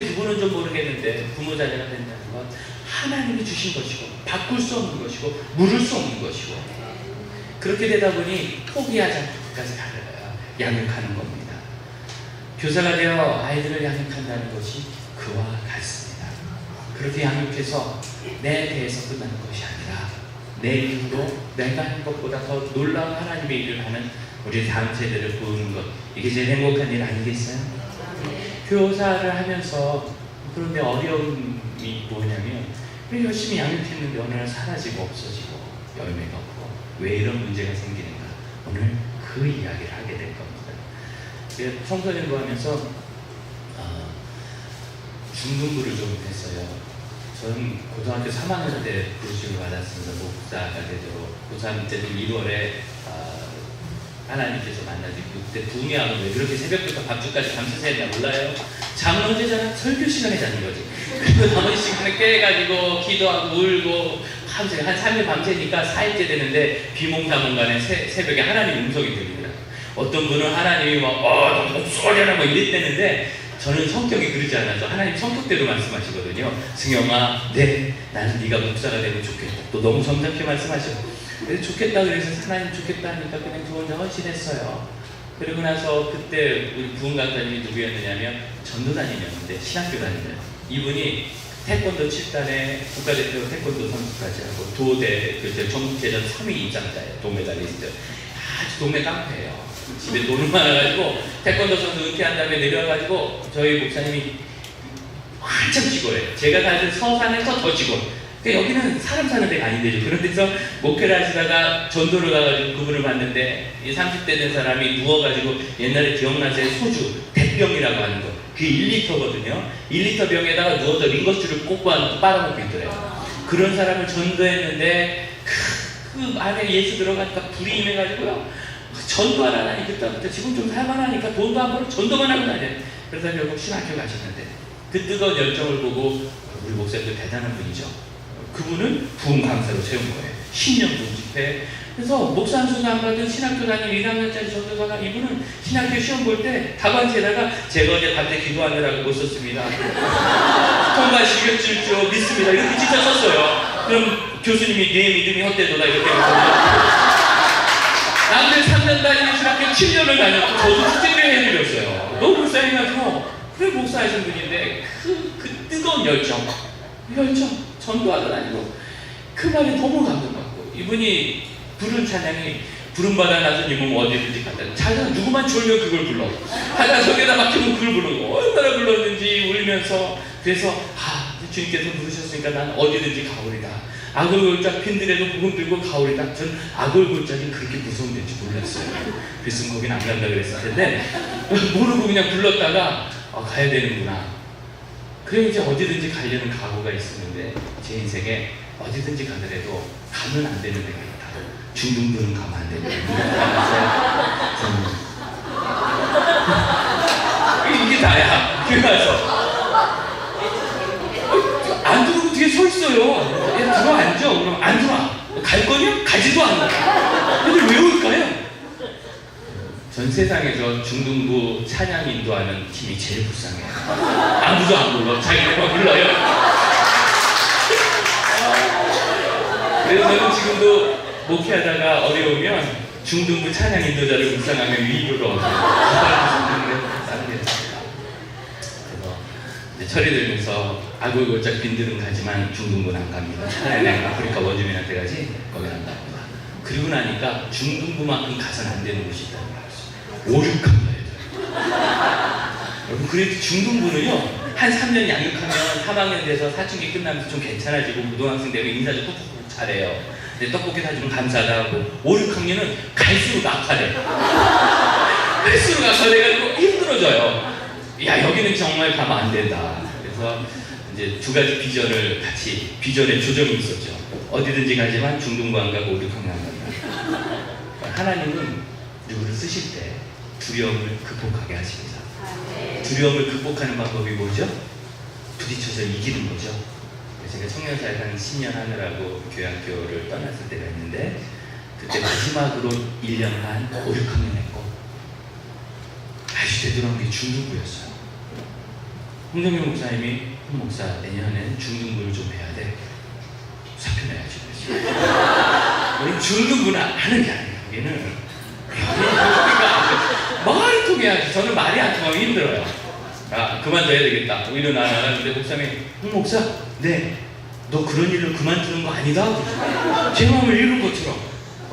누구는 좀 모르겠는데 부모 자녀가 된다는 건 하나님이 주신 것이고 바꿀 수 없는 것이고 물을 수 없는 것이고 그렇게 되다 보니 포기하지 않고 끝까지 양육하는 겁니다. 교사가 되어 아이들을 양육한다는 것이 그와 같습니다. 그렇게 양육해서 내 대해서 끝나는 것이 아니라 내 힘으로 내가 한 것보다 더 놀라운 하나님의 일을 하는 우리 다음 세대를 보는 것, 이게 제일 행복한 일 아니겠어요? 교사를 하면서 그런데 어려움이 뭐냐면 열심히 양육했는데 어느 날 사라지고 없어지고 열매가 없고 왜 이런 문제가 생기는가, 오늘 그 이야기를 하게 될 겁니다. 청소년 구하면서 중등부를 좀 했어요. 저는 고등학교 3학년 때 부르심을 받았습니다. 목사가 되도록. 고3 때는 1월에 하나님께서 만나주고, 그때 붕이하고 왜 그렇게 새벽부터 밤중까지 밤새서 했나 몰라요. 잠은 언제 자나? 설교 시간에 자는 거지. 그리고 나머지 시간에 깨가지고 기도하고 울고 밤새 한 3일 밤새니까 4일째 되는데 비몽사몽간에 새벽에 하나님 음성이 들리더라고요. 어떤 분은 하나님이 막 목소리하라 막 이랬대는데 저는 성격이 그러지 않아서 하나님 성격대로 말씀하시거든요. 승영아, 네, 나는 네가 목사가 되면 좋겠다. 또 너무 점잖게 말씀하시고, 그래서 좋겠다 그래서 하나님 좋겠다 하니까 그냥 저 혼자 헌신했어요. 그리고 나서 그때 우리 부흥 강사님이 누구였느냐면 전도단이었는데 신학교 다니는 이분이 태권도 7단에 국가대표 태권도 선수까지 하고 도대 전국대전 3위 입상자예요. 동메달리스트. 아주 동네 깡패예요. 집에 돈을 많아가지고 태권도 선수 은퇴한 다음에 내려와가지고 저희 목사님이 한참 시골에, 제가 사실 서산에서 더 시골, 그러니까 여기는 사람 사는 데가 아닌데죠. 그런 데서 목회를 하시다가 전도를 가가지고 그분을 봤는데 이 30대 된 사람이 누워가지고, 옛날에 기억나세요? 소주 대병이라고 하는 거, 그게 1리터거든요 1리터 병에다가 누워서 링거스를 꽂고 빨아먹고 있더래요. 그런 사람을 전도했는데 그 안에 예수 들어가니까 불이 임해가지고요, 전도하라니 그때부터 지금 좀 살만하니까 돈도 안 벌어 전도만 하고 다녀요. 그래서 결국 신학교 가셨는데 그 뜨거운 열정을 보고 우리 목사님도 대단한 분이죠. 그분은 부흥 강사로 세운 거예요. 10년 부흥 집회. 그래서 목사 한 수도 안 받은 신학교 다니는 1학년짜리 전도사가, 이분은 신학교 시험 볼 때 답안지에다가 제가 어제 밤새 기도하느라고 못 썼습니다. 통과시켰을 줄 믿습니다. 이렇게 진짜 썼어요. 그럼 교수님이 네 믿음이 헛되도다 이렇게 해서 남들 3년 다니는 신학교 7년을 다녔고 저도 숙제를 해드렸어요. 너무 불쌍해가지고. 그래 목사 하신 분인데 그 뜨거운 열정 전도하러 다니고 그 말이 너무 감동받고, 이분이 부른 찬양이 부름받아 나서님은 어디든지 간다. 자기가 누구만 졸면 그걸 불러. 하나 저기다 막히면 그걸 부르고 얼마나 불렀는지 울면서. 그래서 주님께서 부르셨으니까 난 어디든지 가오리다. 아골골짝 핀들에도 복음 들고 가오리다. 전 아골골짝이 그렇게 무서운 데인지 몰랐어요. 그래서 거긴 안 간다 그랬을 텐데 모르고 그냥 불렀다가 가야 되는구나. 그래 이제 어디든지 가려는 각오가 있었는데 제 인생에 어디든지 가더라도 가면 안 되는 데가 있다. 중등부는 가면 안 되는 데가 이게 다야. 그래서 안 들어오고 뒤에 서 있어요. 야, 들어앉아. 그럼 안 들어와. 갈 거냐? 가지도 않아. 근데 왜 올까요? 전 세상에서 중등부 찬양 인도하는 팀이 제일 불쌍해요. 아무도 안 불러. 자기네만 불러요. 그래서 저는 지금도 목회하다가 어려우면 중등부 찬양 인도자를 묵상하며 위로를 얻어요. 철이 들면서 아골골짝 빈들은 가지만 중등부는 안 갑니다. 차라리 아프리카 원주민한테 가지 거긴 안 갑니다. 그리고 나니까 중등부만큼 가서는 안 되는 곳이 있다는 걸 알았어요. 5, 6학년. 여러분, 그래도 중등부는요 한 3년 양육하면 3학년 돼서 사춘기 끝나면서 좀 괜찮아지고 고등학생 되고 인사도 톡톡 잘해요. 근데 떡볶이 사주면 감사하다 하고, 5, 6학년은 갈수록 악화돼. 갈수록 악화돼가지고 힘들어져요. 야, 여기는 정말 가면 안 된다. 그래서 이제 두 가지 비전을 같이, 비전의 조정이 있었죠. 어디든지 가지만 중등부 안 가고 5, 6학년 안 간다. 하나님은 누구를 쓰실 때 두려움을 극복하게 하십니다. 두려움을 극복하는 방법이 뭐죠? 부딪혀서 이기는 거죠. 제가 청년사역 한 10년 하느라고 교양학교를 떠났을 때가 있는데 그때 마지막으로 1년 반 5, 6학년 했고 아주 되돌아온 게 중등부였어요. 홍정용 목사님이 홍 목사 내년엔 중등부를 좀 해야 돼. 사표 내야지. 우리 중등부는 하는 게 아니에요. 여기는 말이 통해야지. 저는 말이 안 통하면 힘들어요. 아, 그만둬야 되겠다. 일어나는데 목사님이 홍 목사, 네, 너 그런 일로 그만두는 거 아니다. 제 마음을 읽은 것처럼.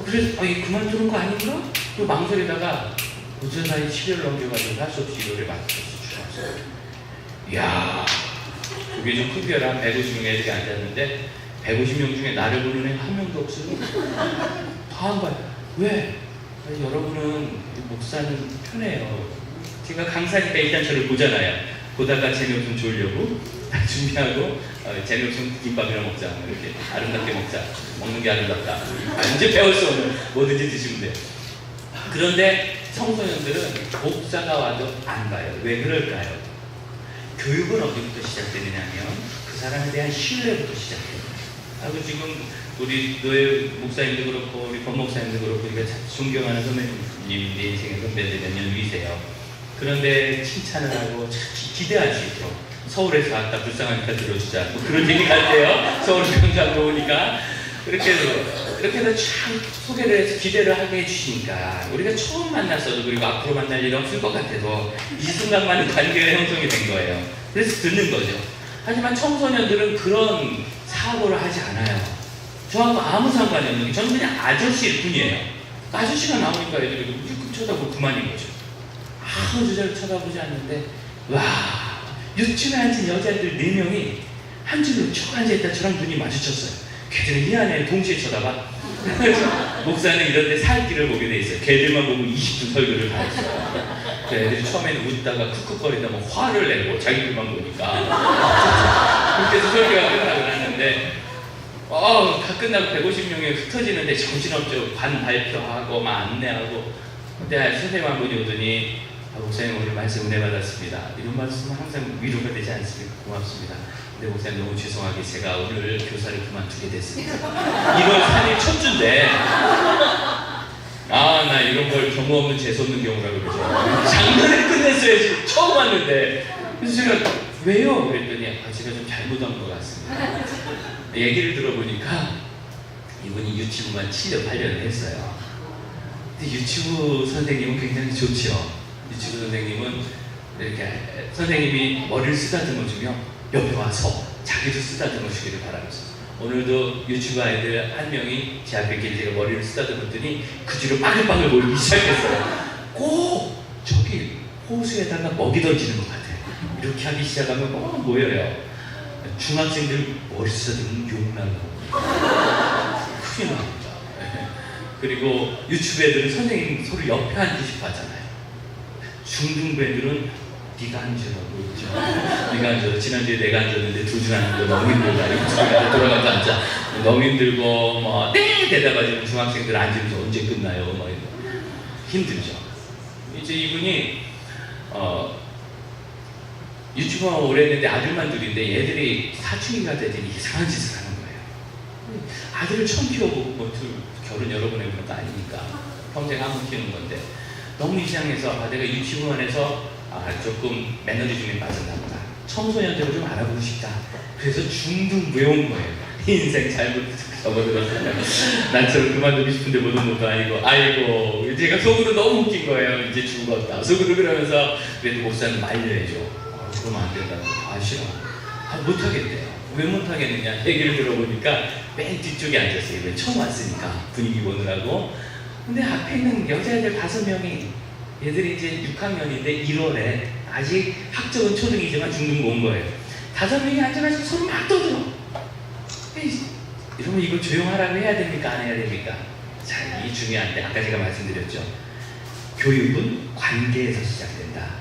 그래서 이 그만두는 거 아닌가? 또 망설이다가 무전사에 10일 넘겨가지고 할 수 없이 이거를 맞춰서 주셨어요. 이야, 그게 좀 큰별한 150명 애들이 앉았는데 150명 중에 나를 보는 애 한 명도 없어요. 다 한 거야. 왜? 아니, 여러분은 목사는 편해요. 제가 강사니까 일단 저를 보잖아요. 보다가 재미없으면 졸려고 준비하고 재미없으면 김밥이나 먹자. 이렇게 아름답게 먹자. 먹는 게 아름답다. 이제 배울 수 없는 뭐든지 드시면 돼요. 그런데 청소년들은 목사가 와도 안 가요. 왜 그럴까요? 교육은 어디부터 시작되느냐면 그 사람에 대한 신뢰부터 시작돼요. 하고 지금 우리 노예 목사님도 그렇고 우리 권 목사님도 그렇고 우리가 존경하는 선배님 내 인생의 선배들 몇 년 위세요. 그런데 칭찬을 하고 기대할 수 있도록 서울에서 왔다 불쌍하니까 들어주자 뭐 그런 얘기 같아요. 서울 평창으로 오니까 이렇게 해서 참 소개를 해서 기대를 하게 해주시니까 우리가 처음 만났어도 그리고 앞으로 만날 일이 없을 것 같아도 이 순간만은 관계가 형성이 된 거예요. 그래서 듣는 거죠. 하지만 청소년들은 그런 사고를 하지 않아요. 저하고 아무 상관이 없는 게 저는 그냥 아저씨일 뿐이에요. 아저씨가 나오니까 애들이 쭉 쳐다보고 그만인 거죠. 아무 주제를 쳐다보지 않는데 와, 유치원에 앉은 여자애들 4명이 한 줄로 쭉 앉아있다 저랑 눈이 마주쳤어요. 걔들은 희한해 동시에 쳐다봐. 목사는 이런 데 살길을 보게 돼 있어요. 걔들만 보고 20분 설교를 다 했어요. 그 애들이 처음에는 웃다가 쿡쿡거리다 막 화를 내고 자기들만 보니까 그렇게 해서 설교가 끝나고 났는데 다 끝나고 150명이 흩어지는데 정신없죠. 반 발표하고 막 안내하고. 근데 선생님 한 분이 오더니 목사님 오늘 말씀 은혜 받았습니다. 이런 말씀은 항상 위로가 되지 않습니까? 고맙습니다. 근데 목사님 너무 죄송하게 제가 오늘 교사를 그만두게 됐습니다. 1월 3일 첫 주인데 나 이런 걸 경우 없는 재수없는 경우라고 그러죠. 작년에 끝냈어야지. 처음 왔는데. 그래서 제가 왜요? 그랬더니 제가 좀 잘못한 것 같습니다. 얘기를 들어보니까 이분이 유치부만 7년 8년을 했어요. 근데 유치부 선생님은 굉장히 좋죠. 유치부 선생님은 이렇게 선생님이 머리를 쓰다듬어주며 옆에 와서 자기도 쓰다듬어 주기를 바라면서 오늘도 유치부 아이들 한 명이 제 앞에 길게 제가 머리를 쓰다듬었더니 그 뒤로 빠글빠글 몰기 시작했어요. 꼭 저기 호수에다가 먹이 던지는 것 같아요. 이렇게 하기 시작하면 모여요. 중학생들 머리 쓰다듬으면 욕 나고 크게 나옵니다. 그리고 유치부 애들은 선생님 서로 옆에 앉으시 하잖아요. 중등부 애들은 네가 앉으라고 있죠. 네가 앉아. 지난주에 내가 앉았는데 두 줄 앉는데 너무 힘들다. 유치부가 돌아가서 앉아. 너무 힘들고 네 대답하지만 중학생들 앉으면서 언제 끝나요? 힘들죠. 이제 이분이 유치부가 오래 했는데 아들만 둘인데 얘들이 사춘기가 되더니 이상한 짓을 하는 거예요. 아들을 처음 키워보고 결혼 여러 번 해본 것도 아니니까 평생 한 번 키우는 건데 너무 이상해서 내가 유치원에서 조금 매너리즘에 빠졌나 보다. 청소년들을 좀 알아보고 싶다. 그래서 중등부에 온 거예요. 인생 잘못 접어들었어요. 난처럼 그만두고 싶은데 못 온 것도 아니고 아이고 제가 속으로 너무 웃긴 거예요. 이제 죽었다. 속으로 그러면서 그래도 목사는 말려야죠. 그러면 안 된다고. 싫어. 못하겠대요. 왜 못하겠느냐 얘기를 들어보니까 맨 뒤쪽에 앉았어요. 왜 처음 왔으니까 분위기 보느라고. 근데 앞에 있는 여자애들 5명이 얘들이 이제 6학년인데 1월에 아직 학적은 초등이지만 중등부 온 거예요. 5명이 앉아가지고 서로 막 떠들어. 이러면 이거 조용하라고 해야 됩니까? 안 해야 됩니까? 자, 이게 중요한데 아까 제가 말씀드렸죠. 교육은 관계에서 시작된다.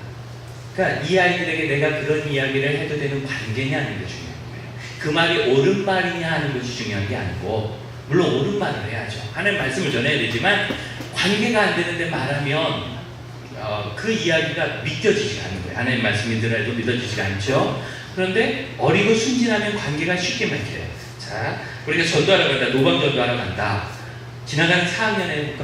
그러니까 이 아이들에게 내가 그런 이야기를 해도 되는 관계냐 하는 게 중요한 거예요. 그 말이 옳은 말이냐 하는 것이 중요한 게 아니고 물론 옳은 말을 해야죠. 하는 말씀을 전해야 되지만 관계가 안 되는데 말하면 그 이야기가 믿겨지지가 않는 거예요. 하나님 말씀이 들어도 믿어지지가 않죠. 그런데 어리고 순진하면 관계가 쉽게 막혀요. 자, 우리가 전도하러 간다. 노방 전도하러 간다. 지나가는 4학년에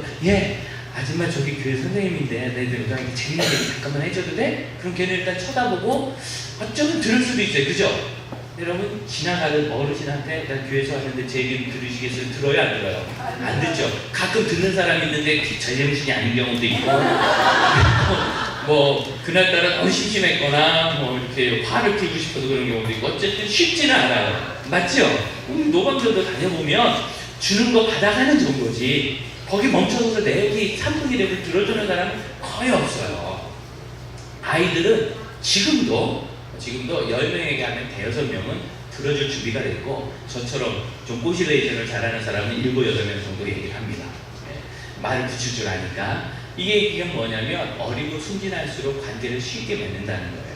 아줌마 저기 교회 선생님인데 내가 이렇게 재밌는 얘기 잠깐만 해줘도 돼? 그럼 걔는 일단 쳐다보고 어쩌면 들을 수도 있어요. 그죠? 여러분 지나가는 어르신한테 나 교회에서 왔는데 제 얘기 들으시겠어요? 들어요? 안 들어요? 안 듣죠? 가끔 듣는 사람이 있는데 제정신이 아닌 경우도 있고 뭐 그날따라 너무 심심했거나 뭐 이렇게 화를 풀고 싶어서 그런 경우도 있고 어쨌든 쉽지는 않아요. 맞죠? 노방전도 다녀보면 주는 거 받아가는 정도지 거기 멈춰서 내 얘기 3분 1회를 들어주는 사람은 거의 없어요. 아이들은 지금도 10명에게 하면 대여섯 명은 들어줄 준비가 돼 있고 저처럼 좀 꼬시레이션을 잘하는 사람은 7, 8명 정도 얘기를 합니다. 말을 붙일 줄 아니까. 이게 뭐냐면 어리고 순진할수록 관계를 쉽게 맺는다는 거예요.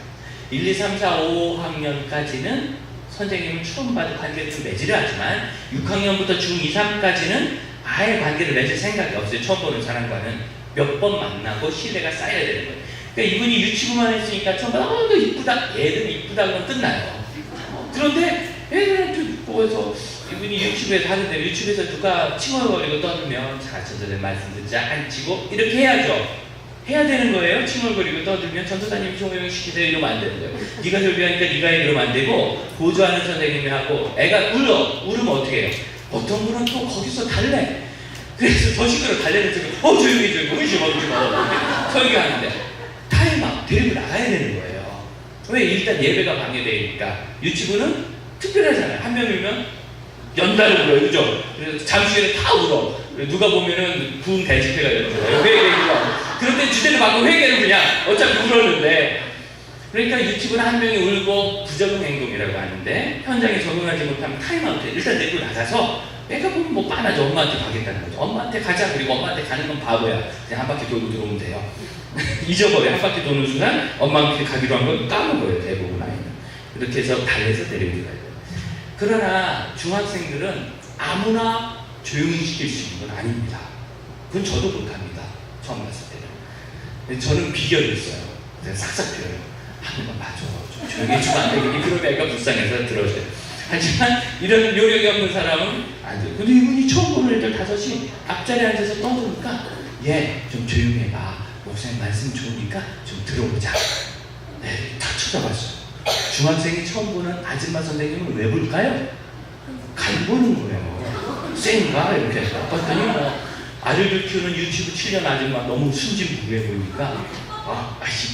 1, 2, 3, 4, 5학년까지는 선생님을 처음 봐도 관계를 좀 맺으려 하지만 6학년부터 중2, 3까지는 아예 관계를 맺을 생각이 없어요. 처음 보는 사람과는 몇 번 만나고 신뢰가 쌓여야 되는 거예요. 그러니까 이분이 유치부만 했으니까 처음 봐도 너 이쁘다, 얘는 이쁘다 그러면 끝나요. 그런데 얘는 좀 이쁘고 해서 이분이 유치부에서 하는데 유치부에서 누가 칭얼거리고 떠들면 자 전도사님 말씀 듣자 앉히고 이렇게 해야죠. 해야 되는 거예요. 칭얼거리고 떠들면 전도사님이 조용히 시키세요 이러면 안 되는 거예요. 네가 설교하니까 네가 해 이러면 안 되고 보조하는 선생님이 하고 애가 울면 어떻게 해요? 어떤 분은 또 거기서 달래. 그래서 더 시끄러워 달래는 소리 조용히 의심하고 설교하는데 타임아웃 데리고 나가야 되는 거예요. 왜? 일단 예배가 방해되니까. 유치부는 특별하잖아요. 한 명이면 연달을 울어요. 그죠? 그래서 잠시 후에 다 울어. 누가 보면은 부흥 대집회가 열어줘요. 회개가. 그런데 주제를 바꾸고 회개를 그냥 어차피 울었는데. 그러니까 유치부는 한 명이 울고 부적응 행동이라고 하는데 현장에 적응하지 못하면 타임아웃 해. 일단 내고 나가서 내가 보면 뭐 빤하죠. 엄마한테 가겠다는 거죠. 엄마한테 가자. 그리고 엄마한테 가는 건 바보야. 그냥 한 바퀴 돌고 들어오면 돼요. 잊어버려요. 한 바퀴 도는 순간 엄마한테 가기로 한 건 까먹어요. 대부분 아이는. 이렇게 해서 달래서 데리고 가야 돼요. 그러나 중학생들은 아무나 조용히 시킬 수 있는 건 아닙니다. 그건 저도 못합니다. 처음 봤을 때는. 저는 비결이 있어요. 그래서 싹싹 빌어요. 한번 봐줘. 좀 조용히 해주면 안 되겠니? 그러면 애가 불쌍해서 들어줘요. 하지만 이런 요령이 없는 사람은 안 돼요. 근데 이분이 처음 보는 애들 5시 앞자리에 앉아서 떠드니까 좀 조용히 해봐. 목사님 말씀 좋으니까 좀 들어보자. 네, 다 쳐다봤어요. 중학생이 처음 보는 아줌마 선생님은 왜 볼까요? 간 보는 거예요. 쌩가? 이렇게 봤더니 아들들 키우는 유치부 7년 아줌마 너무 순진무구해 보이니까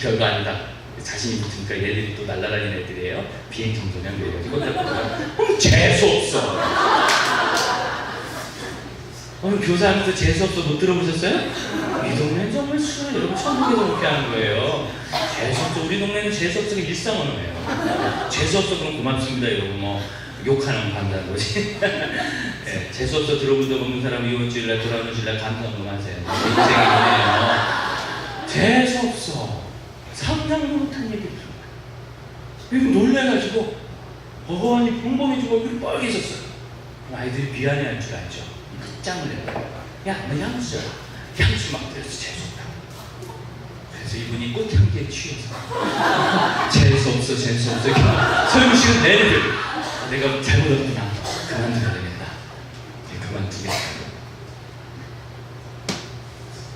별거 아니다. 자신이 붙으니까 얘들이 또 날아다니는 애들이에요. 비행 청소년 그래가지고 재수없어. 오늘 교사하면서 재수없어 못 들어보셨어요? 이 동네는 정말 수많은 여러분 천국에서 그렇게 하는 거예요. 재수없어. 우리 동네는 재수없어가 일상 언어예요. 재수없어 그럼 고맙습니다 여러분. 욕하는 감사한 거지. 네, 재수없어 들어본 적 없는 사람 이번 주일날 돌아오는 주일날 감사한 거 하세요. 인생이네요. 재수없어. 상상도 못한 얘기를 들어요. 이거 놀래가지고 어머니 평범해지고 얼굴이 빨개졌어요. 아이들이 미안해할 줄 알죠. 짱을 내요. 야, 너 향수야. 향수 막 들여서 재수없다. 그래서 이분이 꽃향기에 취해서 재수없어. 소영 씨는 내를 내가 잘못했구나. 그만둬야 되겠다. 그만두겠다.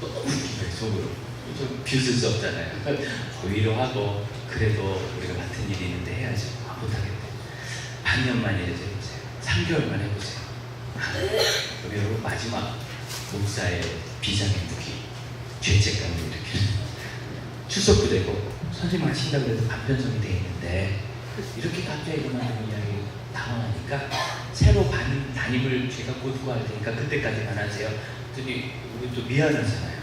또 웃기게 속으로. 좀 비웃을 수 없잖아요. 위로하고 그래도 우리가 맡은 일이 있는데 해야지. 못하겠대. 반년만 해보세요. 3개월만 해보세요. 우리 여러분 마지막 목사의 비장의 무기 죄책감을 일으키는 출석도 되고 선생님 하신다고 해서 반편성이 되어 있는데 이렇게 갑자기 그만두는 이야기 당황하니까 새로 반 담임을 제가 곧 구할 테니까 그때까지만 하세요. 그랬더니 우리 또 미안하잖아요.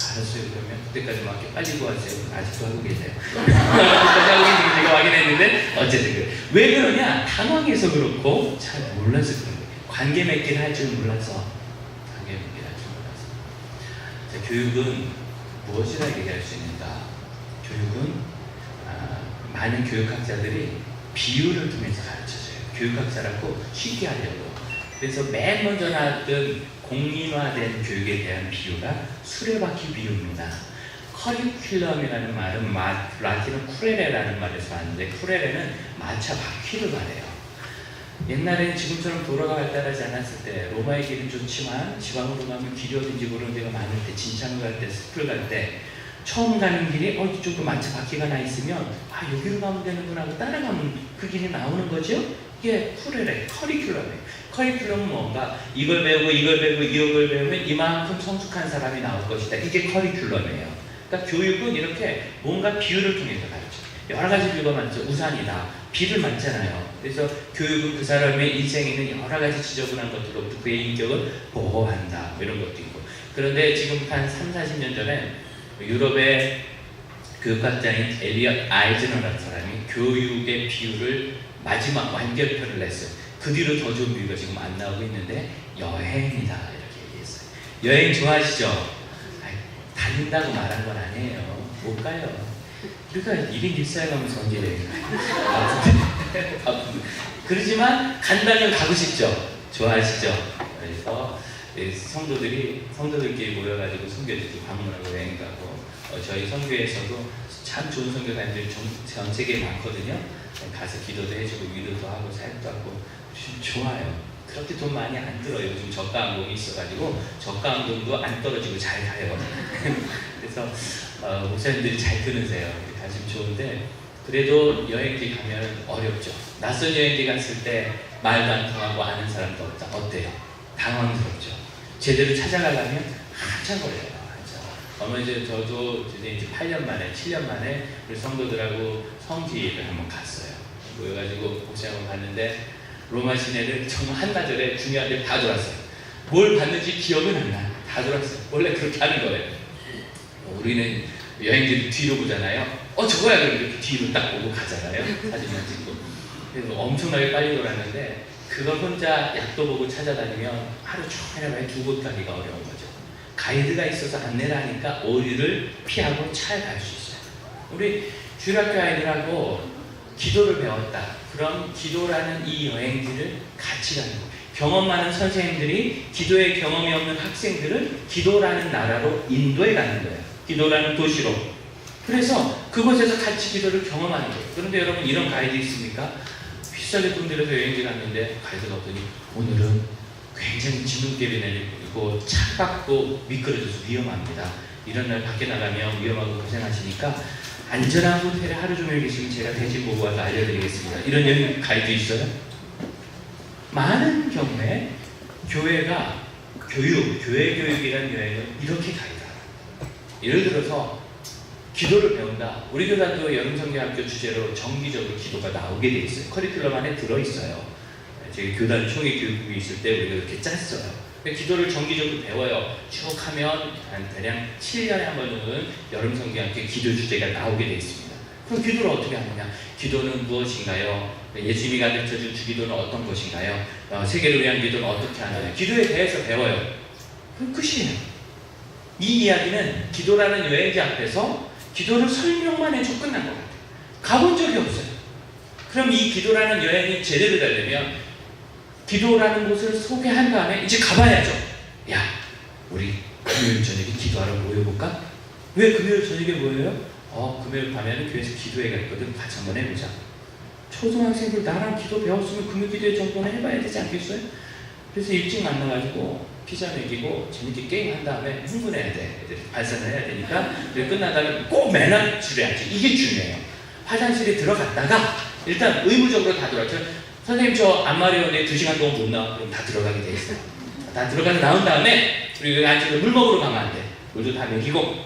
알았어요. 그러면 그때까지만 할게. 빨리 구하세요. 아직도 하고 계세요. 그때까지 하고 계시는 제가 확인했는데 어쨌든 왜 그러냐? 당황해서 그렇고 잘 몰라서 그런 거예요. 관계 맺기를 할 줄 몰라서. 관계 맺기를 할 줄 몰라서. 자, 교육은 무엇이라 얘기할 수 있는가? 교육은 많은 교육학자들이 비유를 통해서 가르쳐줘요. 교육학자라고 쉽게 하려고. 그래서 맨 먼저 나왔던 공인화된 교육에 대한 비유가 수레바퀴 비유입니다. 커리큘럼이라는 말은 라틴어 쿠레레라는 말에서 왔는데 쿠레레는 마차 바퀴를 말해요. 옛날에는 지금처럼 도로가 발달하지 않았을 때 로마의 길은 좋지만 지방으로 가면 길이 어딘지 모르는 데가 많을 때, 진창을 갈 때, 숲을 갈 때 처음 가는 길이 이쪽도 마치 바퀴가 나 있으면 여기로 가면 되는구나 하고 따라가면 그 길이 나오는 거죠. 이게 커리큘럼이에요. 커리큘럼은 뭔가 이걸 배우고 이걸 배우면 이만큼 성숙한 사람이 나올 것이다. 이게 커리큘럼이에요. 그러니까 교육은 이렇게 뭔가 비유를 통해서 가르쳐요. 여러 가지 비유가 많죠. 우산이다. 비를 맞잖아요. 그래서 교육은 그 사람의 인생에 있는 여러 가지 지저분한 것들로부터 그의 인격을 보호한다. 이런 것도 있고. 그런데 지금 한 3, 40년 전에 유럽의 교육학자인 엘리엇 아이즈너라는 사람이 교육의 비유를 마지막 완결편을 냈어요. 그 뒤로 더 좋은 비유가 지금 안 나오고 있는데 여행이다 이렇게 얘기했어요. 여행 좋아하시죠? 달린다고 말한 건 아니에요. 못 가요. 우리가 1인 1사에 가면서 언제 여행 가요? 그러지만 간다면 가고 싶죠? 좋아하시죠? 그래서 성도들끼리 모여가지고 선교지도 방문하고 여행 가고 저희 선교에서도 참 좋은 선교사님들이 전 세계에 많거든요. 가서 기도도 해주고 위로도 하고 사역도 하고 좋아요. 그렇게 돈 많이 안 들어요. 요즘 저가 항공이 있어가지고 저가 항공도 안 떨어지고 잘 가요. 그래서 목사님들이 잘 끊으세요. 가시면 좋은데 그래도 여행지 가면 어렵죠. 낯선 여행지 갔을 때 말도 안 통하고 아는 사람도 없다. 어때요? 당황스럽죠. 제대로 찾아가려면 한참 걸려요. 얼마 전에 저도 이제 8년 만에 7년 만에 우리 성도들하고 성지를 한번 갔어요. 모여가지고 목사님을 갔는데 로마 시내를 정말 한나절에 중요한 데 다 돌았어요. 뭘 봤는지 기억은 안 나요. 다 돌았어요. 원래 그렇게 하는 거예요. 우리는 여행지를 뒤로 보잖아요. 저거야. 그럼 이렇게 뒤로 딱 보고 가잖아요. 사진만 찍고. 그래서 엄청나게 빨리 돌았는데 그걸 혼자 약도 보고 찾아다니면 하루 종일 2곳 가기가 어려운 거죠. 가이드가 있어서 안내를 하니까 오류를 피하고 잘 갈 수 있어요. 우리 주일학교 아이들하고 기도를 배웠다. 그럼 기도라는 이 여행지를 같이 가는 거예요. 경험 많은 선생님들이 기도의 경험이 없는 학생들을 기도라는 나라로 인도해 가는 거예요. 기도라는 도시로. 그래서 그곳에서 같이 기도를 경험하는 거예요. 그런데 여러분 이런 가이드 있습니까? 비싸게 돈 들여서 여행지 갔는데 가이드가 없더니 오늘은 굉장히 지눈길이 내리고 차갑고 미끄러져서 위험합니다. 이런 날 밖에 나가면 위험하고 고생하시니까 안전한 호텔에 하루 종일 계시면 제가 대신 보고 와서 알려드리겠습니다. 이런 여행 가이드 있어요? 많은 경우에 교회가 교회 교육이라는 여행을 이렇게 가이드합니다. 예를 들어서 기도를 배운다. 우리 교단도 여름성경학교 주제로 정기적으로 기도가 나오게 돼 있어요. 커리큘럼 안에 들어있어요. 저희 교단 총회 교육국이 있을 때 우리가 이렇게 짰어요. 기도를 정기적으로 배워요. 쭉 하면 대략 7년에 한 번은 여름성경학교 기도 주제가 나오게 돼 있습니다. 그럼 기도를 어떻게 하느냐? 기도는 무엇인가요? 예수님이 가르쳐준 주기도는 어떤 것인가요? 세계를 위한 기도는 어떻게 하느냐? 기도에 대해서 배워요. 그럼 끝이에요. 이 이야기는 기도라는 여행지 앞에서 기도를 설명만 해줘 끝난 것 같아요. 가본 적이 없어요. 그럼 이 기도라는 여행이 제대로 되려면 기도라는 곳을 소개한 다음에 이제 가봐야죠. 야, 우리 금요일 저녁에 기도하러 모여볼까? 왜 금요일 저녁에 모여요? 금요일 밤에는 교회에서 기도회가 있거든. 같이 한번 해보자. 초등학생들 나랑 기도 배웠으면 금요 기도회 정도는 해봐야 되지 않겠어요? 그래서 일찍 만나가지고 피자 먹이고 재밌게 게임한 다음에 흥분해야 돼. 애들이 발산을 해야 되니까. 그리고 끝난 다음에 꼭 맨날 줄여야지. 이게 중요해요. 화장실에 들어갔다가 일단 의무적으로 다 들어가죠. 선생님 저 안 마려운데 2시간 동안 못 나와. 그럼 다 들어가게 돼 있어요. 다 들어가서 나온 다음에 우리 안쪽에 물 먹으러 가면 안 돼. 물도 다 먹이고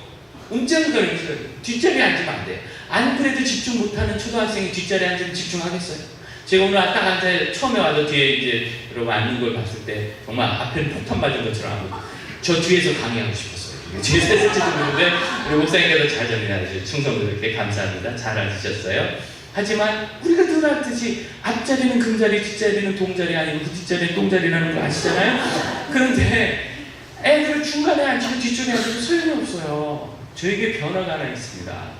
움찔거리면서 뒷자리에 앉으면 안 돼요. 안 그래도 집중 못하는 초등학생이 뒷자리에 앉으면 집중하겠어요? 제가 오늘 딱 앉아 처음에 와서 뒤에 이제 여러분 앉는 걸 봤을 때 정말 앞에는 폭탄 맞은 것처럼 하고 저 뒤에서 강의하고 싶었어요. 뒤에서 했을지도 모르는데 우리 목사님께서 잘 정리하셔서 충성들에게 감사합니다. 잘 앉으셨어요. 하지만 우리가 늘 알듯이 앞자리는 금자리, 뒷자리는 동자리 아니고 그 뒷자리는 똥자리라는 거 아시잖아요? 그런데 애들을 중간에 앉히고 뒤쪽에 앉히고 소용이 없어요. 저에게 변화가 하나 있습니다.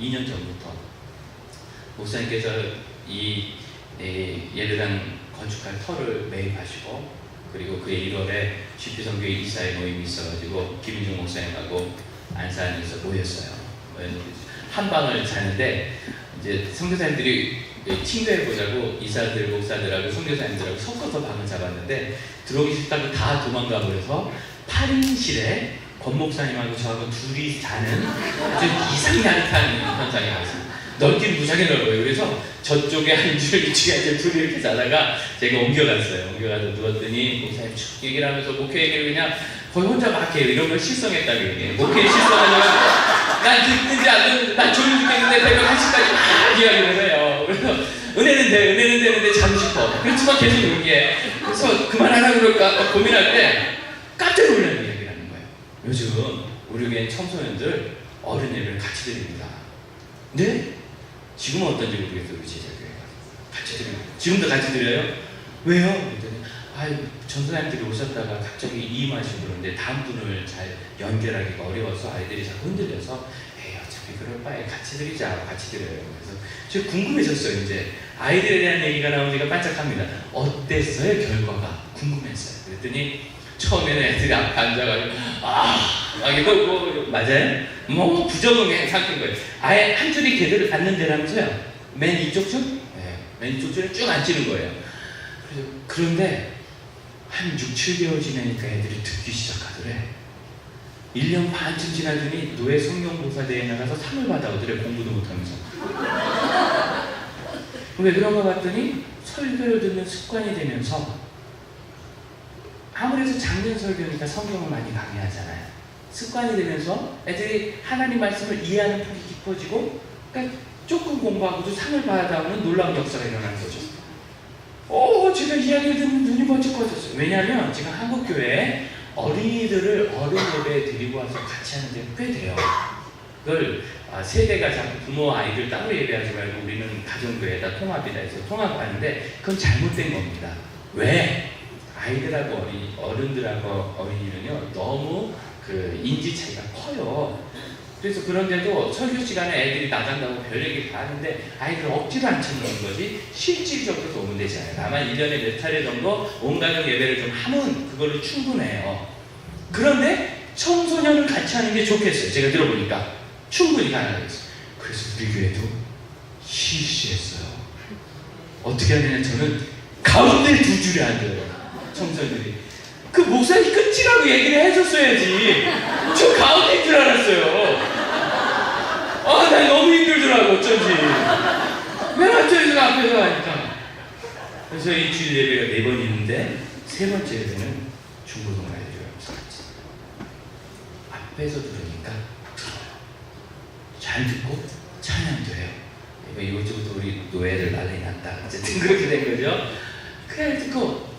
2년 전부터 목사님께서 이 예배당 건축할 터를 매입하시고 그리고 그 1월에 GP선교회 이사회 모임이 있어가지고 김인중 목사님하고 안산에서 모였어요. 한 방을 자는데 이제 선교사님들이 친구해보자고 이사들, 목사들하고 선교사님들하고 섞어서 방을 잡았는데 들어오기 싫다고 다 도망가 버려서 8인실에 권 목사님하고 저하고 둘이 자는 아주 이상야릇한 현상이 나왔습니다. 넓긴 무지하게 넓어요. 그래서 저쪽에 한 줄, 이쪽에 한 줄, 둘이 이렇게 자다가 제가 옮겨갔어요. 옮겨가서 누웠더니 목사님 쭉 얘기를 하면서 목회 얘기를 그냥 거의 혼자 막 해요. 이런 걸 실성했다고 얘기해요. 목회 실성하면 난 듣는지 안 듣는지 난 졸려 죽겠는데 새벽 1시까지 막 이야기를 해요. 그래서 은혜는 되는데 자고 싶어. 그렇지만 계속 얘기해. 그래서 그만하라 그럴까 고민할 때 깜짝 놀라는 이야기를 하는 거예요. 요즘 우리 교회 청소년들 어른 예배를 같이 드립니다. 네? 지금은 어떤지 모르겠어요. 우리 제자교회가 같이 드립니다. 지금도 같이 드려요? 왜요? 그랬더니 전도사님들이 오셨다가 갑자기 이임하시고 그러는데 다음 분을 잘 연결하기가 어려워서 아이들이 자꾸 흔들려서 에이 어차피 그럴 바에 같이 드리자 같이 드려요. 그래서 제가 궁금해졌어요. 이제 아이들에 대한 얘기가 나오니까 반짝합니다. 어땠어요? 결과가 궁금했어요. 그랬더니 처음에는 애들이 앞에 앉아가지고 이거 뭐 맞아요? 뭐 부적응에 삭힌 거예요. 아예 한 줄이 걔들을 받는 데라면서요. 맨 이쪽 줄? 네, 맨 이쪽 줄에 쭉 앉히는 거예요. 그런데 한 6, 7개월 지나니까 애들이 듣기 시작하더래. 1년 반쯤 지나더니 노예 성경봉사대회에 나가서 상을 받아오더래. 공부도 못하면서. 왜 그런가 봤더니 설교를 듣는 습관이 되면서 아무래도 작년 설교니까 성경을 많이 강의하잖아요. 습관이 되면서 애들이 하나님 말씀을 이해하는 폭이 깊어지고 그러니까 조금 공부하고도 상을 받아오는 놀라운 역사가 일어나는 거죠. 제가 이야기를 듣는 눈이 번쩍 꺼졌어요. 왜냐하면 지금 한국교회에 어린이들을 어른 예배에 데리고 와서 같이 하는 데 꽤 돼요. 그걸 세대가 자꾸 부모 아이들 따로 예배하지 말고 우리는 가정교회에다 통합이다 해서 통합하는데 그건 잘못된 겁니다. 왜? 아이들하고 어른들하고 어린이는요 너무 그 인지 차이가 커요. 그래서 그런데도 설교 시간에 애들이 나간다고 별 얘기 다 하는데 아이들을 억지로 앉혀놓는 거지 실질적으로 도움 되지 않아요. 다만 1년에 몇 차례 정도 온 가정 예배를 좀 하면 그걸로 충분해요. 그런데 청소년을 같이 하는 게 좋겠어요. 제가 들어보니까 충분히 가능하겠어요. 그래서 우리 교회도 실시했어요. 어떻게 하냐면 저는 가운데 두 줄에 앉아요. 청소년들이 그 목사님 끝이라고 얘기를 해줬어야지. 저 가운데인 줄 알았어요. 난 너무 힘들더라고 어쩐지. 맨 앞쪽에서 앞에서 하니까. 그래서 이 주일 예배가 4번 있는데 3번째 예배는 중고등 아이들이랑 같이 앞에서 들으니까 들어요. 잘 듣고 찬양도 해요. 이것저것 우리 노예를 난리 났다. 어쨌든 그렇게 된 거죠. 그래 듣고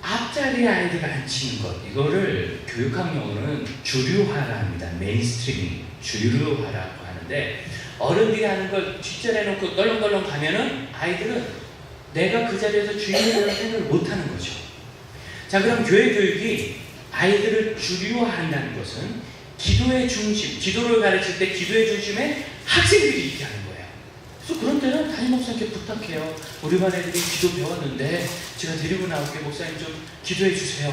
앞자리에 아이들을 앉히는 것, 이거를 교육학용어로는 주류화라 합니다. 메인스트리밍, 주류화라고 하는데 어른들이 하는 걸 뒷자리에 놓고 널렁널렁 가면은 아이들은 내가 그 자리에서 주인이 되는 생각을 못하는 거죠. 자, 그럼 교회 교육이 아이들을 주류화한다는 것은 기도의 중심, 기도를 가르칠 때 기도의 중심에 학생들이 있게 하는 거예요. 그래서 그런 때는 담임 목사님께 부탁해요. 우리 반 애들이 기도 배웠는데 제가 데리고 나올게 목사님 좀 기도해 주세요.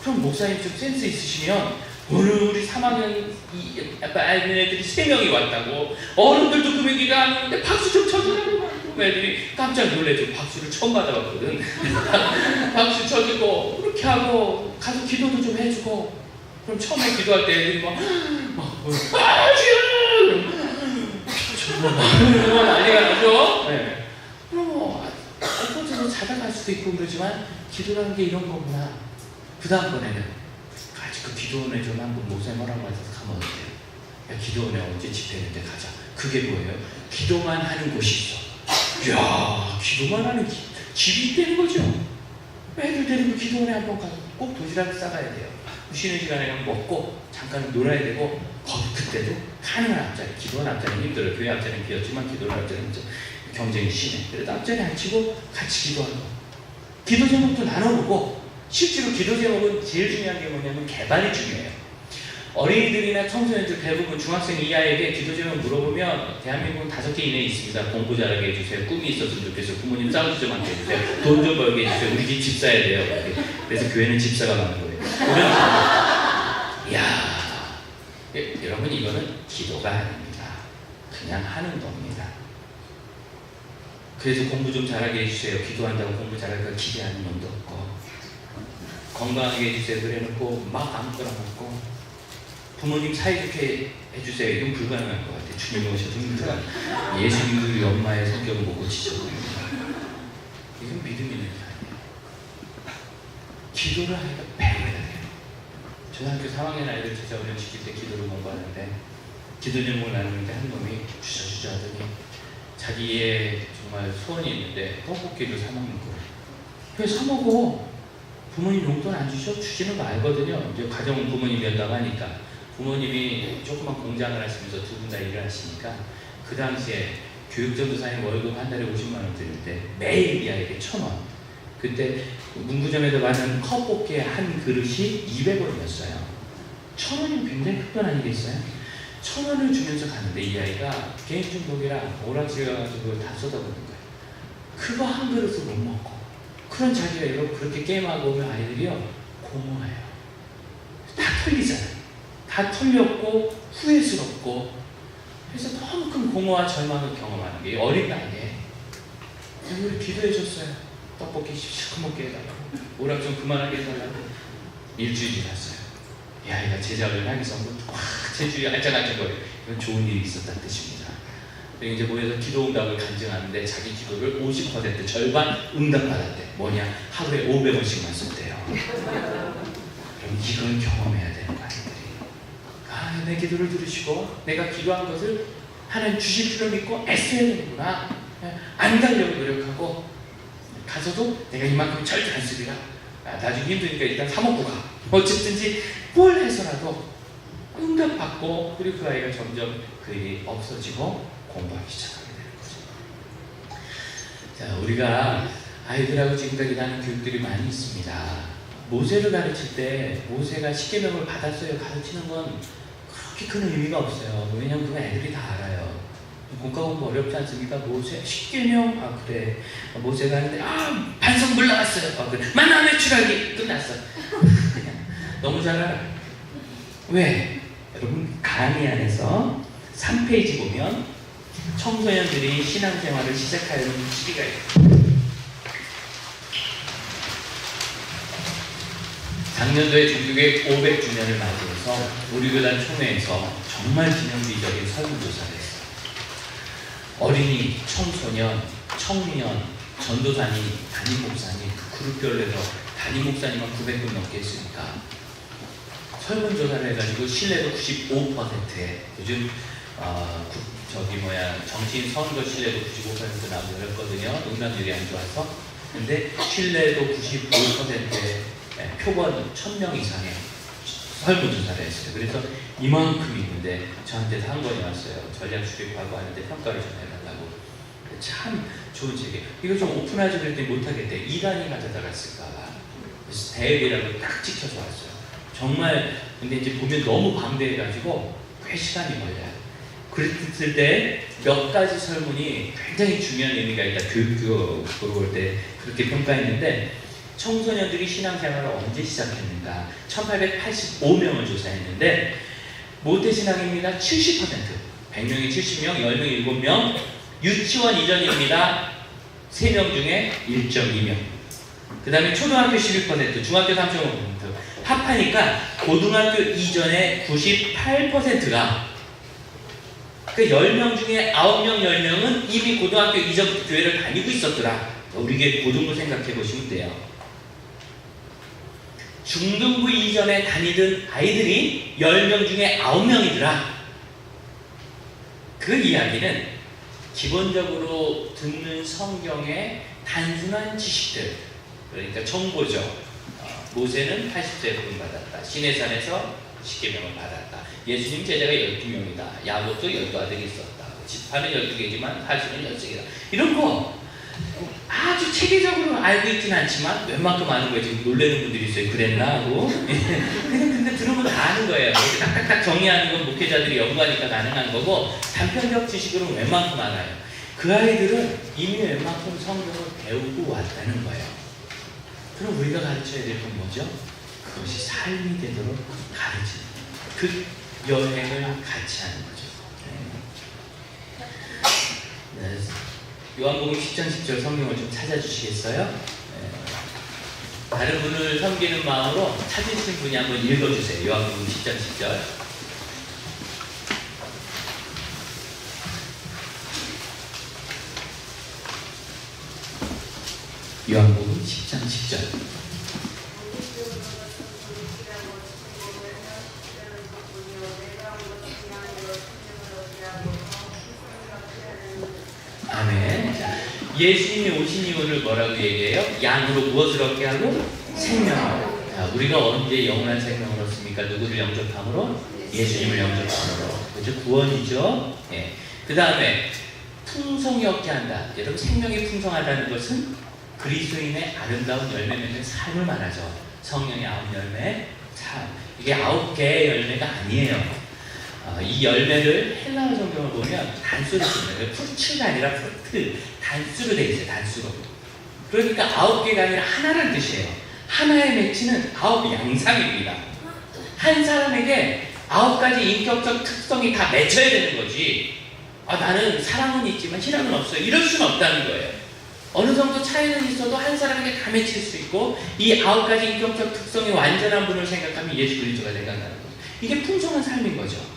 그럼 목사님 좀 센스 있으시면 오늘 우리 3학년 애들이 3명이 왔다고 어른들도 그 얘기가 안 오는데 박수 좀 쳐주라고 애들이 깜짝 놀래죠. 박수를 처음 받아봤거든. 박수 쳐주고 그렇게 하고 가서 기도도 좀 해주고 그럼 처음에 기도할 때 애들이 막 정말 난리가 나죠? 네. 그럼 어쩌서 자다 갈 수도 있고 그러지만 기도라는 게 이런 거구나. 그 다음번에는 같이 그 기도원에 좀 한번 목사님 허락 받아서 가면 어때요? 야, 기도원에 언제 집회했는데 가자. 그게 뭐예요? 기도만 하는 곳이 있어. 이야, 기도만 하는 집이 있다는 거죠. 애들 데리고 기도원에 한번 가서 꼭 도시락 싸가야 돼요. 쉬는 시간에 그냥 먹고 잠깐 놀아야 되고 그때도 가능한 앞자리, 기도원 앞자리는 힘들어요. 교회 앞자리는 비었지만 기도원 앞자리는 경쟁이 심해. 그래도 앞자리 앉히고 같이 기도하고 기도 제목도 나눠보고 실제로 기도 제목은 제일 중요한 게 뭐냐면 개발이 중요해요. 어린이들이나 청소년들 대부분 중학생 이하에게 기도 제목 물어보면 대한민국은 5개 이내에 있습니다. 공부 잘하게 해주세요. 꿈이 있었으면 좋겠어요. 부모님 싸우지 좀 않게 해주세요. 돈 좀 벌게 해주세요. 우리 집 집 사야 돼요. 그래서 교회는 집사가 많은 거예요. 이야, 여러분 이거는 기도가 아닙니다. 그냥 하는 겁니다. 그래서 공부 좀 잘하게 해주세요. 기도한다고 공부 잘할까 기대하는 놈도 없고, 건강하게 해주세요. 그래놓고 막 아무거나 먹고, 부모님 사이좋게 해주세요. 이건 불가능할 것 같아요. 주님이 오셔도 힘들어. 예수님들이 엄마의 성격을 못 고치죠. 이건 믿음 있는 게 아니에요. 기도를 하니까 배워야 돼요. 초등학교 3학년 아이들 제자훈련 시킬 때 기도를 공부하는데, 기도 제목을 나누는데 한 놈이 주저주저 하더니 자기의 정말 소원이 있는데 떡볶이를 사 먹는 거예요. 왜 사 먹어? 부모님 용돈 안 주셔? 주시는 거 알거든요. 이제 가정은 부모님이 연다고 하니까. 부모님이 조그만 공장을 하시면서 두 분 다 일을 하시니까 그 당시에 교육전도사님 월급 한 달에 50만 원 드는데 매일 이 아이에게 1,000원. 그때 문구점에서 파는 컵볶이 한 그릇이 200원이었어요. 1,000원이면 굉장히 큰 돈 아니겠어요? 1,000원을 주면서 가는데 이 아이가 게임 중독이라 오락실가가지고 다 쏟아부는 거예요. 그거 한 그릇을 못 먹고, 그런 자기가 이렇게 그렇게 게임하고 오면 아이들이요 공허해요. 다 털리잖아요. 다 털렸고 후회스럽고, 그래서 너무 큰 공허와 절망을 경험하는 게 어린 나이에. 우리 기도해줬어요. 떡볶이 실컷 먹게 해달라고, 오락 좀 그만하게 해달라고. 일주일이 갔어요. 이 아이가 제자를 향해서 확 제주에 알짱알짱거려요. 이건 좋은 일이 있었다는 뜻입니다. 이제 모여서 기도 응답을 간증하는데 자기 기도를 50% 절반 응답받았대. 뭐냐? 하루에 500원씩만 썼대요. 그럼 이걸 경험해야 되는 거 아이들이. 아, 내 기도를 들으시고 내가 기도한 것을 하나님 주실 줄을 믿고 애써야 되는구나. 안 가려고 노력하고, 가서도 내가 이만큼 절대 안 쓰리라. 나중에 힘드니까 일단 사 먹고 가. 어쨌든지 뭘 해서라도 응답받고, 그리고 그 아이가 점점 그 일이 없어지고 공부하기 시작하게 되는 거죠. 자, 우리가 아이들하고 지금까지 나눈 교육들이 많이 있습니다. 모세를 가르칠 때 모세가 십계명을 받았어요. 가르치는 건 그렇게 큰 의미가 없어요. 왜냐하면 그거 애들이 다 알아요. 공과 공부 어렵지 않습니까? 모세 십계명, 아 그래. 모세가 하는데 반석 물러갔어요. 아 그래. 만나 매출하기 끝났어. 너무 잘 알아. 왜? 여러분 강의 안에서 3페이지 보면 청소년들이 신앙생활을 시작하는 시기가 있어요. 작년도에 종교개혁 500주년을 맞이해서 우리 교단 총회에서 정말 기념비적인 설문조사를 했어요. 어린이, 청소년, 청년, 전도사님, 담임 목사님, 그 그룹별로 해서 담임 목사님만 900분 넘게 했으니까 설문조사를 해가지고 신뢰도 95%에, 요즘 정치인 선거 신뢰도 95% 나오고 그랬거든요. 응답률이 안 좋아서. 근데 신뢰도 95%에 표본 1,000명 이상의 설문조사를 했어요. 그래서 이만큼 있는데 저한테 한 건이 왔어요. 전략 수립 과거하는데 평가를 좀 해달라고. 참 좋은 책이에요. 이거 좀 오픈하지 그랬더니 못하겠대. 2단이 가져다 갔을까봐. 그래서 대회라고 딱 찍혀서 왔어요. 정말 근데 이제 보면 너무 방대해가지고 꽤 시간이 걸려요. 그랬을 때 몇 가지 설문이 굉장히 중요한 의미가 있다. 교육을 볼 때 그렇게 평가했는데, 청소년들이 신앙생활을 언제 시작했는가 1885명을 조사했는데 모태신앙입니다. 70%, 100명이 70명, 10명이 7명, 유치원 이전입니다. 3명 중에 1.2명. 그 다음에 초등학교 12%, 중학교 3.5%, 합하니까 고등학교 이전에 98%가, 그 10명 중에 9명, 10명은 이미 고등학교 이전부터 교회를 다니고 있었더라. 우리 고등부 생각해 보시면 돼요. 중등부 이전에 다니던 아이들이 10명 중에 9명이더라. 그 이야기는 기본적으로 듣는 성경의 단순한 지식들, 그러니까 정보죠. 모세는 80세 부름받았다. 시내산에서 십계명을 받았다. 예수님 제자가 12명이다. 야곱도 12아들이 있었다. 지파는 12개지만 사실은 13개다. 이런 거 아주 체계적으로 알고 있진 않지만 웬만큼 아는 거예요. 지금 놀라는 분들이 있어요. 그랬나 하고. 근데 들으면 다 아는 거예요. 이렇게 딱딱딱 정리하는 건 목회자들이 연구하니까 가능한 거고, 단편적 지식으로는 웬만큼 알아요. 그 아이들은 이미 웬만큼 성경을 배우고 왔다는 거예요. 그럼 우리가 가르쳐야 될 건 뭐죠? 그것이 삶이 되도록 가르치는, 그 여행을 같이 하는 거죠. 네. 요한복음 10장 10절 성경을 좀 찾아주시겠어요? 네. 다른 분을 섬기는 마음으로 찾으신 분이 한번 읽어주세요. 요한복음 10장 10절. 요한복음 10장 10절. 아멘. 예수님이 오신 이유를 뭐라고 얘기해요? 양으로 무엇을 얻게 하고? 생명을. 우리가 언제 영원한 생명을 얻습니까? 누구를 영접함으로? 예수님을 영접함으로. 그죠? 구원이죠. 예. 그 다음에 풍성이 얻게 한다. 여러분, 생명이 풍성하다는 것은 그리스도인의 아름다운 열매 맺는 삶을 말하죠. 성령의 9열매, 참. 이게 9개의 열매가 아니에요. 이 열매를 헬라어 성경을 보면 단수로 씁니다. 프루츠가 아니라 프루트, 단수로 되어 있어요. 단수로. 그러니까 9개가 아니라 하나라는 뜻이에요. 하나의 맺히는 9 양상입니다. 한 사람에게 9가지 인격적 특성이 다 맺혀야 되는 거지. 나는 사랑은 있지만 희락은 없어요. 이럴 수는 없다는 거예요. 어느 정도 차이는 있어도 한 사람에게 다 맺힐 수 있고, 이 9가지 인격적 특성이 완전한 분을 생각하면 예수 그리스도가 생각나는 거죠. 이게 풍성한 삶인 거죠.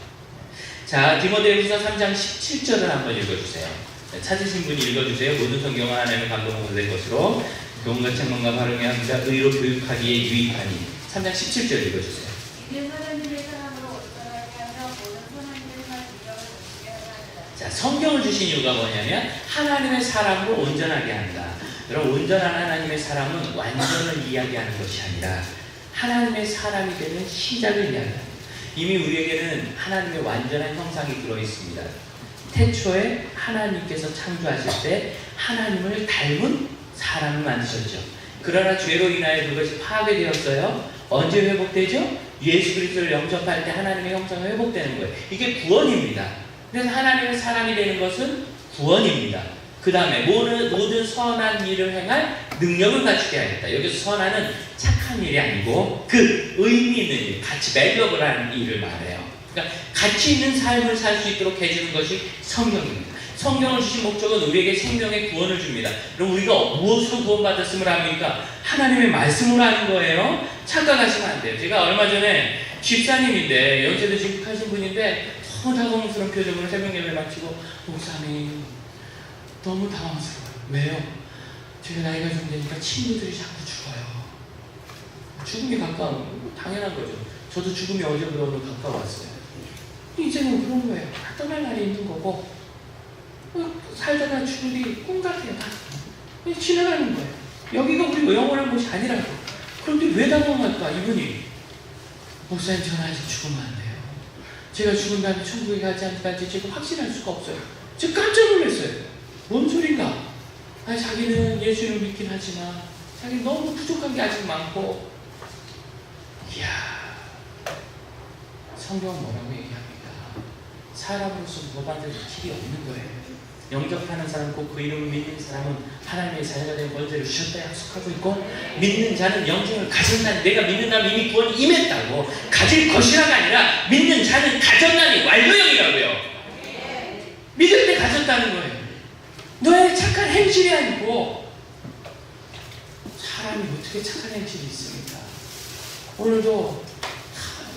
자, 디모데후서 3장 17절을 한번 읽어주세요. 네, 찾으신 분이 읽어주세요. 모든 성경은 하나님의 감동으로 된 것으로 교훈과 책망과 바르게 합니다. 의로 교육하기에 유익하니. 3장 17절 읽어주세요. 자, 성경을 주신 이유가 뭐냐면 하나님의 사람으로 온전하게 한다. 여러분, 온전한 하나님의 사람은 완전을 이야기하는 것이 아니라 하나님의 사람이 되는 시작을 이야기합니다. 이미 우리에게는 하나님의 완전한 형상이 들어있습니다. 태초에 하나님께서 창조하실 때 하나님을 닮은 사람을 만드셨죠. 그러나 죄로 인하여 그것이 파괴되었어요. 언제 회복되죠? 예수 그리스도를 영접할 때 하나님의 형상이 회복되는 거예요. 이게 구원입니다. 그래서 하나님의 사람이 되는 것은 구원입니다. 그 다음에 모든 선한 일을 행할 능력을 갖추게 하겠다. 여기서 선한은 착한 일이 아니고 그 의미 있는 일, 같이 매력을 하는 일을 말해요. 그러니까 가치 있는 삶을 살 수 있도록 해주는 것이 성경입니다. 성경을 주신 목적은 우리에게 생명의 구원을 줍니다. 그럼 우리가 무엇으로 구원받았음을 합니까? 하나님의 말씀으로 하는 거예요. 착각하시면 안 돼요. 제가 얼마 전에 집사님인데 연세도 지극하신 분인데 너무 당황스러운 표정으로 새벽 예배 마치고, 목사님 너무 당황스러워요. 왜요? 제가 나이가 좀 되니까 친구들이 자꾸 죽어요. 죽음이 가까운, 당연한 거죠. 저도 죽음이 어제보다 오늘 가까웠어요. 이제는 그런 거예요. 다 떠날 날이 있는 거고, 살다가 죽을 일이 꿈 같아요. 지나가는 거예요. 여기가 우리 영원한 곳이 아니라고. 그런데 왜 당황할까? 이분이, 목사님 저는 아직 죽으면 안 돼요. 제가 죽은 다음에 천국에 가지 안 갈지 제가 확신할 수가 없어요. 제가 깜짝 놀랐어요. 뭔 소린가? 자기는 예수를 믿긴 하지만 자기는 너무 부족한 게 아직 많고. 이야, 성경은 뭐라고 얘기합니까? 사람으로서 뭐받을 길이 없는 거예요. 영접하는 사람, 꼭 그 이름을 믿는 사람은 하나님의 자녀가 된 권세를 주셨다 약속하고 있고, 믿는 자는 영생을 가진다니, 내가 믿는다면 이미 구원이 임했다고, 가질 것이라가 아니라 믿는 자는 가졌나니 완료형이라고요. 믿을 때 가졌다는 거예요. 너의 착한 행실이 아니고. 사람이 어떻게 착한 행실이 있습니까? 오늘도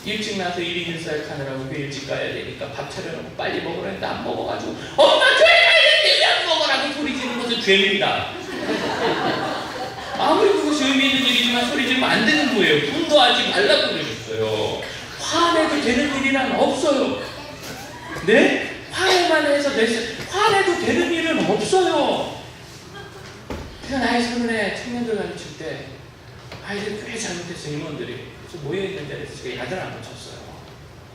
일찍 나서 1인 1쌀 하느라고 그 일찍 가야 되니까 밥 차려놓고 빨리 먹으라 했는데 안 먹어가지고, 엄마 교회 가야 되는데 왜 안 먹으라고 소리 지르는 것은 죄입니다. 아무리 그것이 의미 있는 일이지만 소리 지르면 안 되는 거예요. 분노하지 말라고 그러셨어요. 화내도 되는 일이란 없어요. 네? 화내만 해서 화내도 되는 일은 없어요. 제가 나이 30에 청년들 가르칠 때 아이들 꽤 잘못했어요. 임원들이. 그래서 모여있는 자리에서 제가 야단 안 쳤어요.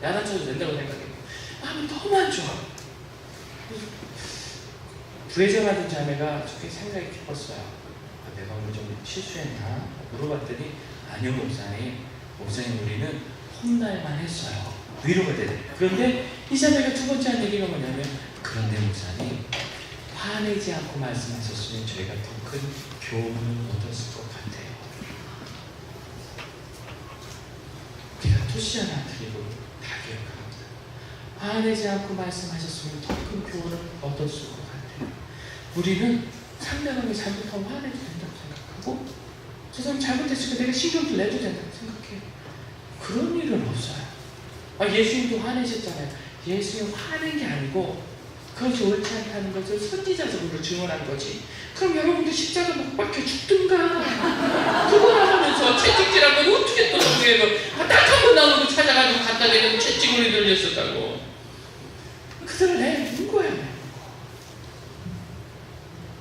야단 쳐도 된다고 생각했고 마음이 너무 안 좋아. 부회장 받은 자매가 저렇게 생각이 깊었어요. 내가 오늘 좀 실수했나? 물어봤더니 아니요 목사님 우리는 혼날만 했어요. 위로가 되네. 그런데 이 자매가 두 번째 한 얘기가 뭐냐면, 그런데 목사님 화내지 않고 말씀하셨으면 저희가 더 큰 교훈을 얻었을 것 같아요. 제가 토시 하나 드리고 다 기억합니다. 화내지 않고 말씀하셨으면 더 큰 교훈을 얻었을 것 같아요. 우리는 상대방이 잘못하면 화내도 된다고 생각하고 저 사람 잘못했으니까 내가 신경도 내도 된다고 생각해요. 그런 일은 없어요. 예수님도 화내셨잖아요. 예수님 화낸 게 아니고 그것이 옳지 않다는 것을 선지자적으로 증언한 거지. 그럼 여러분도 십자가 못 박혀 죽든가. 그걸 하면서 채찍질한 건 어떻게 또 딱 한 번 나오고 찾아가지고 갖다 대고 채찍으로 돌렸었다고. 그들을 내는 거예요.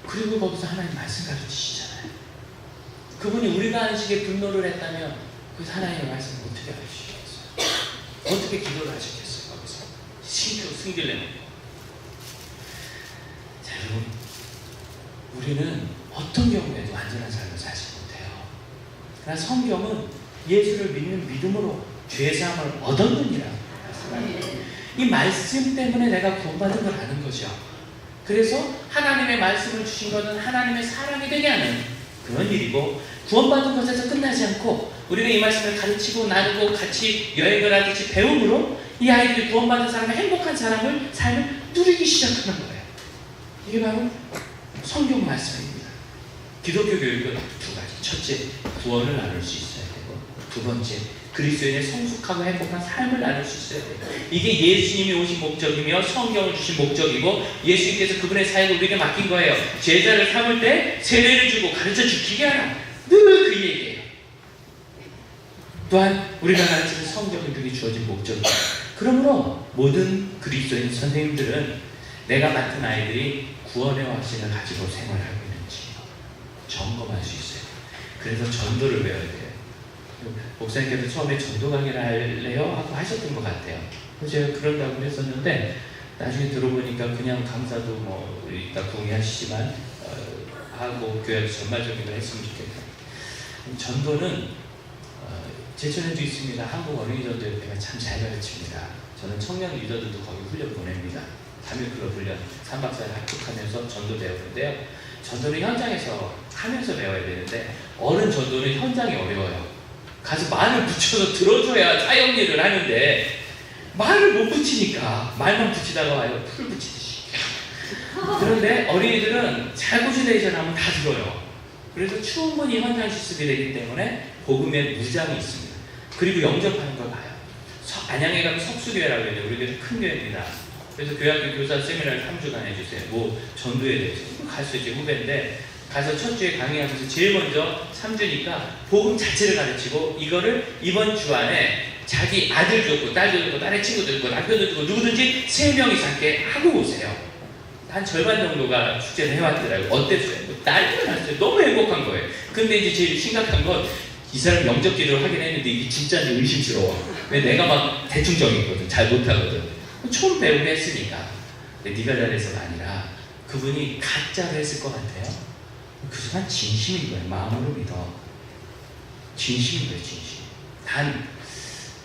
그리고 거기서 하나님 말씀 가르치시잖아요. 그분이 우리가 하는 식의 분노를 했다면 그 하나님의 말씀을 어떻게 하시겠어요? 어떻게 기도를 하시겠어요? 거기서 승질 내는 거. 자, 여러분, 우리는 어떤 경우에도 완전한 삶을 살지 못해요. 그러나 성경은 예수를 믿는 믿음으로 죄사함을 얻었느니라 말씀합니다. 이 말씀 때문에 내가 구원받은 걸 아는 것이요. 그래서 하나님의 말씀을 주신 것은 하나님의 사람이 되게 하는 그런 일이고, 구원받은 것에서 끝나지 않고 우리가 이 말씀을 가르치고 나누고 같이 여행을 하듯이 배움으로 이 아이들이 구원받은 사람의 행복한 삶을 누리기 시작하는 거예요. 이게 바로 성경 말씀입니다. 기독교 교육은 두 가지. 첫째, 구원을 나눌 수 있어야 되고, 두 번째, 그리스도인의 성숙하고 행복한 삶을 나눌 수 있어야 돼요. 이게 예수님이 오신 목적이며 성경을 주신 목적이고, 예수님께서 그분의 사역을 우리에게 맡긴 거예요. 제자를 삼을 때 세례를 주고 가르쳐 지키게 하라. 늘 그 얘기예요. 또한 우리가 가르치는 성경은 그게 주어진 목적이에요. 그러므로 모든 그리스도인 선생님들은 내가 맡은 아이들이 구원의 확신을 가지고 생활하고 있는지 점검할 수 있어요. 그래서 전도를 배워야 돼요. 목사님께서 처음에 전도 강의를 할래요? 하고 하셨던 것 같아요. 제가 그런다고 했었는데 나중에 들어보니까 그냥 강사도 뭐 이따 동의하시지만 하고 교회에서 전반적인 걸 했으면 좋겠다. 전도는 제천에도 있습니다. 한국 어린이전도협회가 참 잘 가르칩니다. 저는 청년 리더들도 거기 훈련 보냅니다. 3일 클럽 훈련 3박 4일 합숙하면서 전도 배우는데요. 전도는 현장에서 하면서 배워야 되는데 어른 전도는 현장이 어려워요. 가서 말을 붙여서 들어줘야 사역 일을 하는데 말을 못 붙이니까 말만 붙이다가 와요. 풀 붙이듯이. 그런데 어린이들은 잘고지레이션 하면 다 들어요. 그래서 충분히 현장 실습이 되기 때문에 복음의 무장이 있습니다. 그리고 영접하는 걸 봐요. 안양에 가면 석수교회라고 해요. 우리 교회는 큰 교회입니다. 그래서 교회학교 교사 세미나를 3주간 해주세요. 뭐 전도에 대해서 갈수 있지 후배인데 가서 첫 주에 강의하면서 제일 먼저 3주니까 복음 자체를 가르치고 이거를 이번 주 안에 자기 아들도 있고 딸도 있고 딸의 친구도 있고 남편도 있고 누구든지 3명이서 함께 하고 오세요. 한 절반 정도가 축제를 해왔더라고요. 어땠어요? 난리가 났어요. 너무 행복한 거예요. 근데 이제 제일 심각한 건 이 사람 영접 기도를 하긴 했는데 이게 진짜인지 의심스러워. 왜 내가 막 대충 정했거든. 잘 못하거든. 처음 배우게 했으니까. 근데 네가 잘해서가 아니라 그분이 가짜로 했을 것 같아요. 그 순간 진심인 거예요. 마음으로 믿어. 진심인 거예요. 진심. 단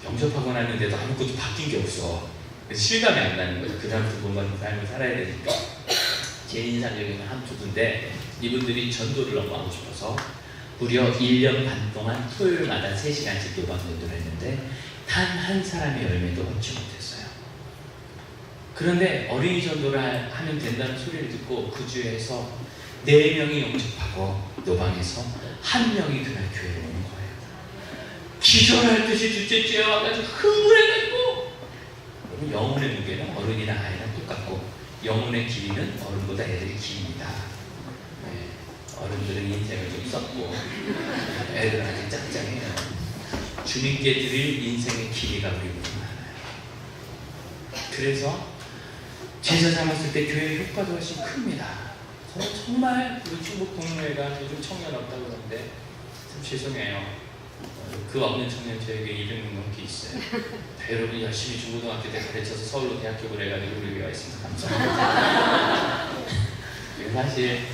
영접하고 났는데도 아무것도 바뀐 게 없어. 그래서 실감이 안 나는 거죠. 그 다음부터 뭔가 삶을 살아야 되니까. 제일 인상적인 건 한 두 분인데 이분들이 전도를 너무 하고 싶어서 무려 1년 반 동안 토요일마다 3시간씩 요방 전도를 했는데 단 한 사람의 열매도 얻지 못했어요. 그런데 어린이 전도를 하면 된다는 소리를 듣고 그 주에서 4명이 영접하고 노방에서 1명이 그날 교회로 오는 거예요. 기절할 듯이 둘째 주에 와가지고 흥분해가지고. 영혼의 무게는 어른이나 아이랑 똑같고 영혼의 길이는 어른보다 애들이 깁니다. 어른들은 인생을 좀 썼고 애들은 아직 짱짱해요. 주님께 드릴 인생의 길이가 우리보다 많아요. 그래서 제자 삼았을 때 교회의 효과도 훨씬 큽니다. 저는 정말 우리 충북 동료회가 요즘 청년 없다고 그러는데 참 죄송해요. 그 없는 청년 저에게 200명 넘게 있어요. 여러분 열심히 중고등학교 때 가르쳐서 서울로 대학교 보내가지고 우리 교회에 와 있습니다. 감사합니다. 사실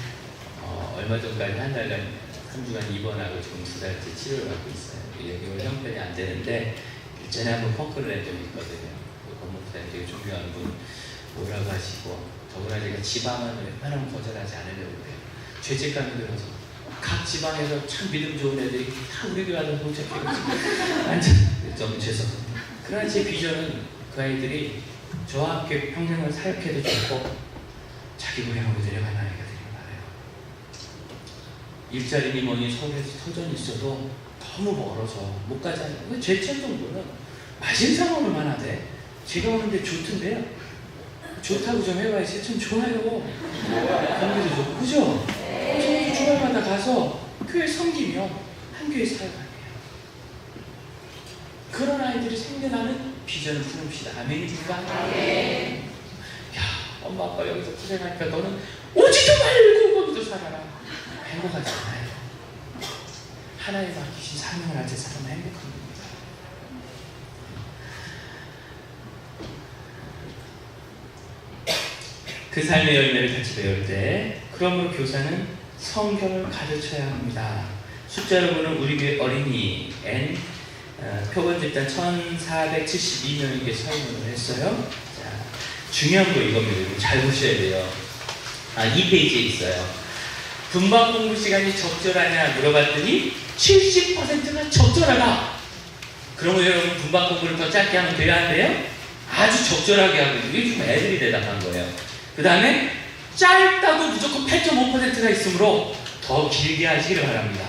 얼마 전까지 한 달간 3주간 입원하고 지금 2달째 치료를 받고 있어요. 이걸 형편이 안 되는데 일전에 한번 펑크를 낸 적이 있거든요. 권목사님 되게 존경하는 분 뭐라고 하시고 더구나 제가 지방은 웬만하면 거절하지 않으려고 해요. 죄책감이 들어서 각 지방에서 참 믿음 좋은 애들이 다 우리 교회 와서 도착해가지고 완전 너무 죄송합니다. 그러나 제 비전은 그 아이들이 저와 함께 평생을 사역해도 좋고 자기 고향으로 내려가는 아이가 되는 거예요. 일자리니 뭐니 서울에서 터전이 있어도 너무 멀어서 못 가잖아요. 제천 정도는 마신상업을만 하대. 제가 오는데 좋던데요. 좋다고 좀 해봐요. 제천 좋아요. 공기도 좋고, 그죠? 그래서 주말마다 가서 교회 섬기면 한 교회 사역 아니에요. 그런 아이들이 생겨나는 비전을 품읍시다. 아멘입니까? 야, 엄마 아빠 여기서 고생하니까 너는 오지도 말고 거기서 살아라. 행복하지 않아요. 하나님 맡기신 사명을 할 때 살면 행복한 겁니다. 그 삶의 열매를 같이 배울 때, 그러므로 교사는 성경을 가르쳐야 합니다. 숫자로 보는 우리 교회 어린이 N 표본 집단 1472명에게 설문을 했어요. 자, 중요한 거 이겁니다. 잘 보셔야 돼요. 2페이지에 있어요. 분반 공부 시간이 적절하냐 물어봤더니 70%가 적절하다. 그러면 여러분 분반 공부를 더 짧게 하면 돼야 한대요? 아주 적절하게 하고 이게 지금 애들이 대답한 거예요. 그 다음에 짧다고 무조건 8.5%가 있으므로 더 길게 하시기를 바랍니다.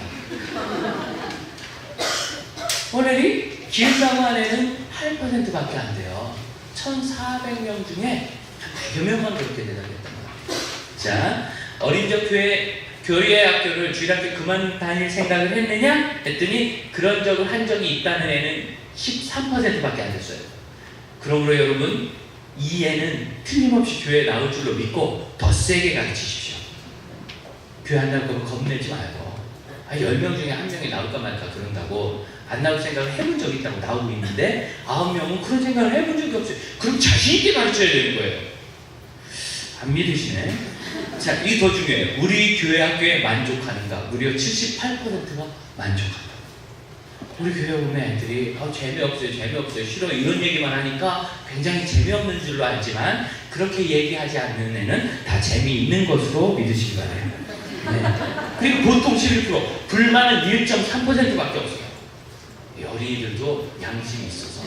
오늘이 길다고 한 애는 8%밖에 안 돼요. 1,400명 중에 한 100여 명만 그렇게 대답했던 거예요. 자, 어린이적 교회 학교를 주일학교 그만 다닐 생각을 했느냐? 했더니 그런 적을 한 적이 있다는 애는 13%밖에 안 됐어요. 그러므로 여러분, 이 애는 틀림없이 교회에 나올 줄로 믿고 더 세게 가르치십시오. 교회 안 나올 거면 겁내지 말고, 10명 중에 한 명이 나올까 말까 그런다고 안 나올 생각을 해본 적이 있다고 나오고 있는데 9명은 그런 생각을 해본 적이 없어요. 그럼 자신있게 가르쳐야 되는 거예요. 안 믿으시네. 자, 이게 더 중요해요. 우리 교회 학교에 만족하는가? 무려 78%가 만족한다. 우리 교회 오는 애들이 재미없어요, 싫어요 이런 얘기만 하니까 굉장히 재미없는 줄로 알지만 그렇게 얘기하지 않는 애는 다 재미있는 것으로 믿으시기 바래요. 네. 그리고 보통 11%, 불만은 1.3%밖에 없어요. 이 어린이들도 양심이 있어서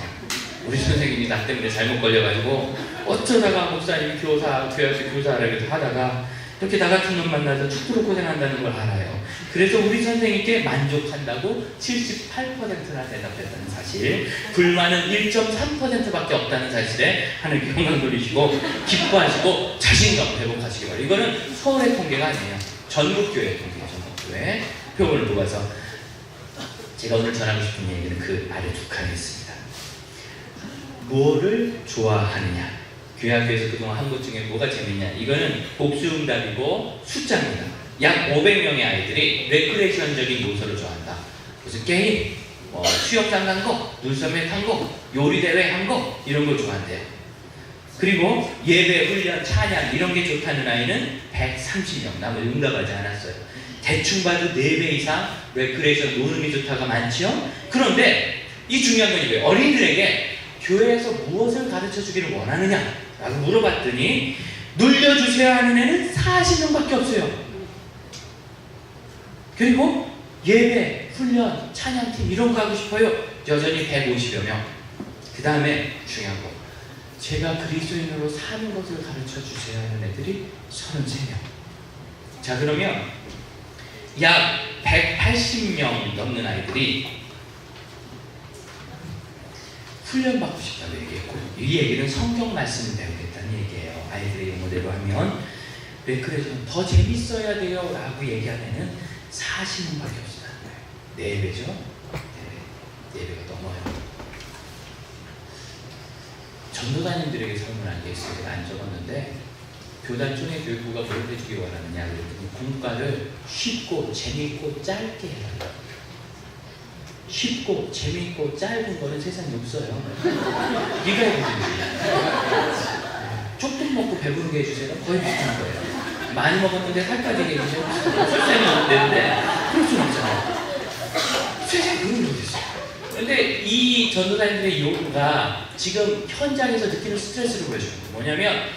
우리 선생님이 나 때문에 잘못 걸려가지고 어쩌다가 목사님이 교회학교 교사를 하다가 이렇게 나 같은 놈 만나서 죽도록 고생한다는 걸 알아요. 그래서 우리 선생님께 만족한다고 78%나 대답했다는 사실, 불만은 1.3%밖에 없다는 사실에 하나님께 영광 돌리시고 기뻐하시고 자신감 회복하시기 바랍니다. 이거는 서울의 통계가 아니에요. 전국교회 통계예요. 전국교회 표본을 뽑아서 제가 오늘 전하고 싶은 얘기는 그 아래 두 칸에 있습니다. 뭐를 좋아하느냐? 교회학교에서 그동안 한 것 중에 뭐가 재밌냐? 이거는 복수응답이고 숫자입니다. 약 500명의 아이들이 레크레이션적인 요소를 좋아한다. 무슨 게임, 수영장 간 거, 눈썰매 탄 거, 요리대회 한 거, 이런 걸 좋아한대요. 그리고 예배, 훈련, 찬양 이런 게 좋다는 아이는 130명. 나머지 응답하지 않았어요. 대충 봐도 4배 이상 레크레이션 노는 게 좋다가 많죠? 그런데 이 중요한 건 이거예요. 어린이들에게 교회에서 무엇을 가르쳐 주기를 원하느냐? 라고 물어봤더니 놀려주셔야 하는 애는 40명밖에 없어요. 그리고 예배, 훈련, 찬양팀 이런 거 하고 싶어요. 여전히 150여 명. 그 다음에 중요한 거, 제가 그리스도인으로 사는 것을 가르쳐 주셔야 하는 애들이 33명. 자, 그러면 약 180명 넘는 아이들이 훈련받고 싶다고 얘기했고, 이 얘기는 성경 말씀을 배우겠다는 얘기예요. 아이들의 용어대로 하면. 왜 그래서 더 재밌어야 돼요 라고 얘기한 애는 40명밖에 없었다는 거예요. 4배죠? 4배가 넘어요. 전도사님들에게 설문한 게 있어요. 제가 안 적었는데, 교단 총회 교육부가 뭘 해주기 원하느냐 그랬더니 공과를 쉽고 재미있고 짧게 해라. 쉽고 재미있고 짧은 거는 세상에 없어요. 네가 해보지. 조금 먹고 배부르게 해주세요. 거의 비슷한 거예요. 많이 먹었는데 살 빠지게 해주세요. 설사는 없는데 그럴 수는 없잖아요. 세상에 그런 게 어딨어요. 근데 이 전도사님들의 요구가 지금 현장에서 느끼는 스트레스를 보여주는 거예요. 뭐냐면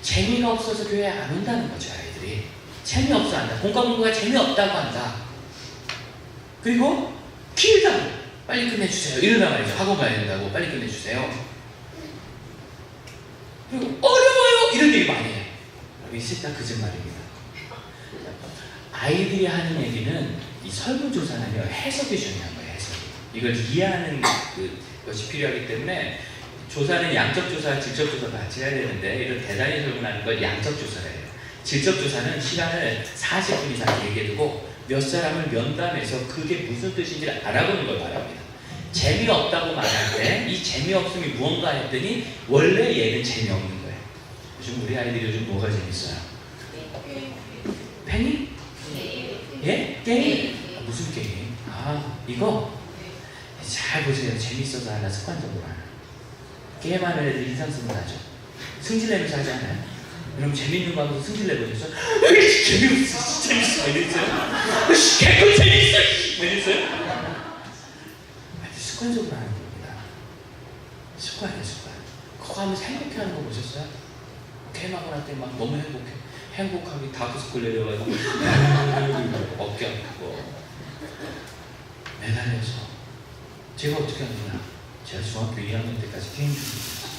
재미가 없어서 교회에 안 온다는 거죠. 아이들이 재미없어 한다. 공과 공부가 재미없다고 한다. 그리고 길다고 빨리 끝내주세요. 이러다 말이죠. 학원 가야 된다고 빨리 끝내주세요. 그리고 어려워요. 이런 얘기 많이 해요. 이게 싫다 거짓말입니다. 아이들이 하는 얘기는 이 설문조사는요, 해석이 중요한 거예요, 해석이. 이걸 이해하는 것이 필요하기 때문에 조사는 양적 조사와 질적 조사가 같이 해야 되는데 이런 대단히 설문하는 걸 양적 조사를 해요. 질적 조사는 시간을 40분 이상 얘기해두고 몇 사람을 면담해서 그게 무슨 뜻인지를 알아보는 걸 말합니다. 재미없다고 말할 때 이 재미없음이 무언가 했더니 원래 얘는 재미없는 거예요. 요즘 우리 아이들이 요즘 뭐가 재밌어요? penny? 예? 게임? 아, 무슨 게임? 아, 이거? 잘 보세요. 재밌어서 하나, 습관적으로 하나. 게임하는 애들 인상쓰는 하죠. 승질내면서 하지 않아요? 그럼 재밌는 거 하면서 승질내보셨어? 재미없어, 재밌어, 이랬어요? 개꿀 재밌어, 이랬어요? 아주 습관적으로 하는 겁니다. 습관이에요, 습관. 그거 하면서 행복해하는 거 보셨어요? 게임하고 날 때 막 너무 행복해. 행복하게 다크스쿨 내려가지고 어깨 아프고 매달려서 제가 어떻게 하느냐, 제가 중학교 2학년 때까지 게임 중독이었어요.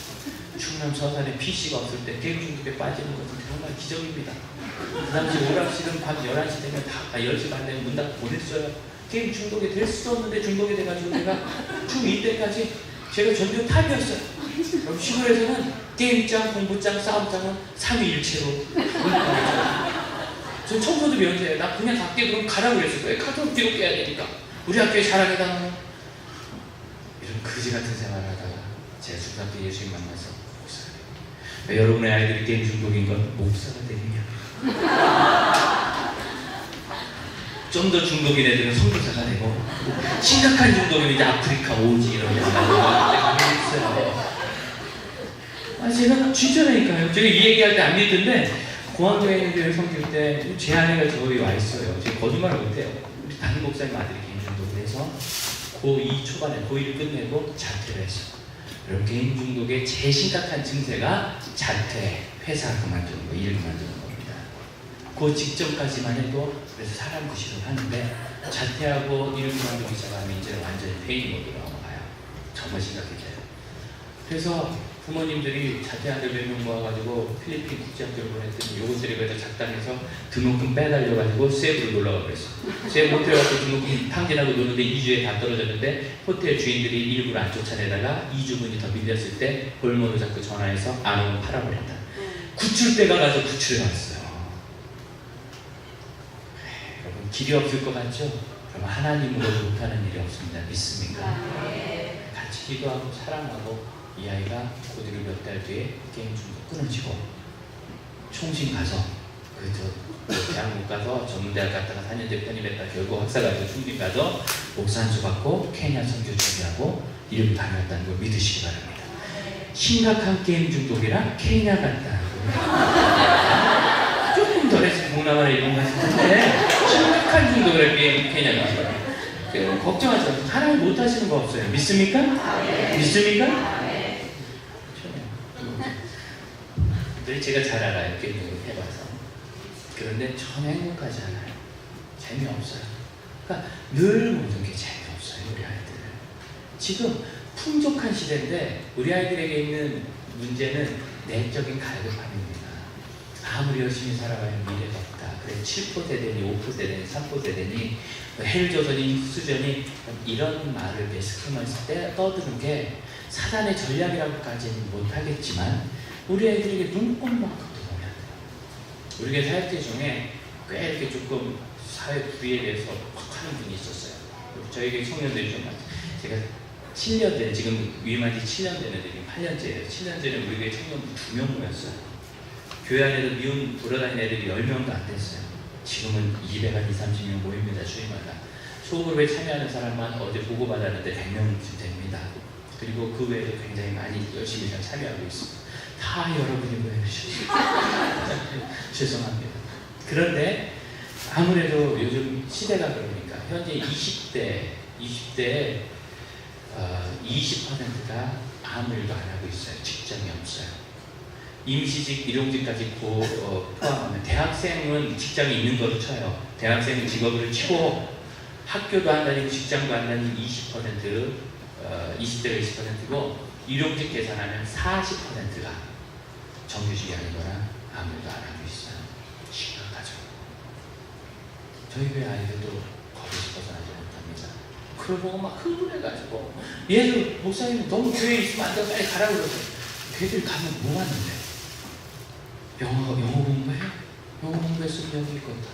충남 서산에 PC가 없을 때 게임 중독에 빠지는 것은 정말 기적입니다. 그 당시 오락실은 밤 11시 되면 다 10시 반 되면 문 닫고 보냈어요. 게임 중독이 될 수도 없는데 중독이 돼가지고 내가 중2 때까지 제가 전교 탑이었어요. 그럼 시골에서는 게임장, 공부장, 싸움장은 3위일체로. 전 청소도 면제예요. 나 그냥 갈게. 그럼 가라고 그랬을 거예요. 카톡 뒤로 깨야 되니까. 우리 학교에 잘하게다 놓은 이런 거지 같은 생활을 하다가 제가 중학교 때 예수님 만나서 목사가 돼요. 여러분의 아이들이 게임 중독인 건 목사가 되느냐? 좀 더 중독인 애들은 선교사가 되고 심각한 중독이면 이제 아프리카 오지 이런 데서 있어요. 아, 제가 진짜라니까요. 제가 이 얘기할 때 안 믿던데 공항교회 있는 교회 섬길 때 제 아내가 저희 와 있어요. 제가 거짓말을 못해요. 우리 담임 목사님 아들이 게임 중독을 해서 고2 초반에 고1을 끝내고 자퇴를 했어요. 여러분, 게임 중독의 제일 심각한 증세가 자퇴, 회사 그만두는 거, 일 그만두는 겁니다. 그 직전까지만 해도 그래서 사람도 싫어하는데 자퇴하고 일 그만두기 시작하면 이제 완전히 페인 모드로 넘어가요. 정말 심각해져요. 그래서 부모님들이 자퇴아들 몇 명 모아가지고 필리핀 국제학교를 보냈더니 요것들이 그래서 작당해서 등록금 빼달려가지고 세부를 놀러가 그랬어. 세부 호텔 가서 등록금 탕진하고 노는데 2주에 다 떨어졌는데 호텔 주인들이 일부러 안 쫓아내다가 2주분이 더 밀렸을 때 볼모로 자꾸 전화해서 안 오면 팔아버린다. 구출대가 가서 구출해왔어요. 여러분, 길이 없을 것 같죠? 그럼 하나님으로 못하는 일이 없습니다. 믿습니까? 같이 기도하고 사랑하고 이 아이가 고디로 몇 달 뒤에 게임 중독 끊어지고 총신 가서 대학 못 가서 전문대학 갔다가 4년제 편입했다 결국 학사 가서 충진 가서 목사 안수 받고 케냐 선교 준비하고 이름 다녔다는 걸 믿으시기 바랍니다. 심각한 게임 중독이라 케냐 갔다. 조금 덜해서 동남아나 이런 거 같은데 심각한 중독이라 케냐 갔다. 걱정하지 마세요. 하나님 못하시는 거 없어요. 믿습니까? 믿습니까? 제가 잘 알아요. 게임을 해봐서. 그런데 전혀 행복하지 않아요. 재미없어요. 그러니까 늘 모든 게 재미없어요. 우리 아이들은. 지금 풍족한 시대인데 우리 아이들에게 있는 문제는 내적인 갈급함입니다. 아무리 열심히 살아가야 미래가 없다. 그래 7% 세대니 5% 세대니 3% 세대니 헬조선이 수전이 이런 말을 매스컴했을 때 떠드는 게 사단의 전략이라고까지는 못하겠지만 우리 아이들에게 눈꽃만큼도 보면 안 돼요. 우리 교회 사역자 중에 꽤 이렇게 조금 사회 부에 대해서 확 하는 분이 있었어요. 저희 교회 청년들이 좀 제가 7년 된, 지금 위임한 지 7년 된 애들이 8년째예요. 7년 전에 우리 교회 청년분 2명 모였어요. 교회 안에도 미운 돌아다니는 애들이 10명도 안 됐어요. 지금은 200한 2, 30명 모입니다. 주일마다. 소그룹에 참여하는 사람만 어제 보고받았는데 100명쯤 됩니다. 그리고 그 외에도 굉장히 많이 열심히 잘 참여하고 있습니다. 다 여러분이 모여주셨어요. 죄송합니다. 그런데 아무래도 요즘 시대가 그러니까 현재 20대에 20%가 아무 일도 안 하고 있어요. 직장이 없어요. 임시직, 일용직까지 포함하면 대학생은 직장이 있는 거로 쳐요. 대학생은 직업을 치고 학교도 안 다니고 직장도 안 다니는 20대가 20%고 일용직 계산하면 40%가 정규직이 아니거나 아무 일도 안 하고 있어요. 심각하죠. 저희 교회 아이들도 거기서 벗어나지 못합니다. 그걸 보고 막 흥분해가지고 얘들 목사님 너무 교회에 있으면 안 돼, 빨리 가라고 그러세요. 걔들 가면 뭐 하는데? 영어 공부해? 영어 공부했으면 여기 있겠다.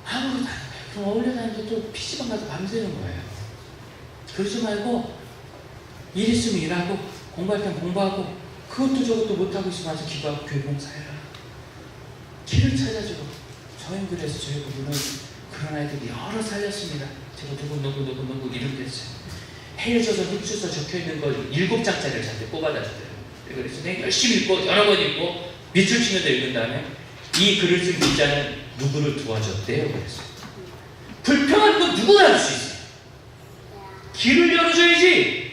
아무것도 안 해. 그럼 어울려 다니는데 또 PC방 가서 밤새는 거예요. 그러지 말고 일 있으면 일하고 공부할 땐 공부하고 그것도 저것도 못하고 있으면 와서 기도하고 교회 봉사해라. 길을 찾아주고 저희는 그래서 저희 부부는 그런 아이들이 여러 살렸습니다. 제가 누구 이름 됐어요. 헤어져서 흡수서 적혀있는 거 7장짜리를 저한테 뽑아다 주더라고요. 그래서 내가 열심히 읽고 여러 번 읽고 밑줄 치면서 읽은 다음에 이 글을 쓴 기자는 누구를 도와줬대요. 그랬어요. 불평한 건 누구나 할 수 있어요. 길을 열어줘야지.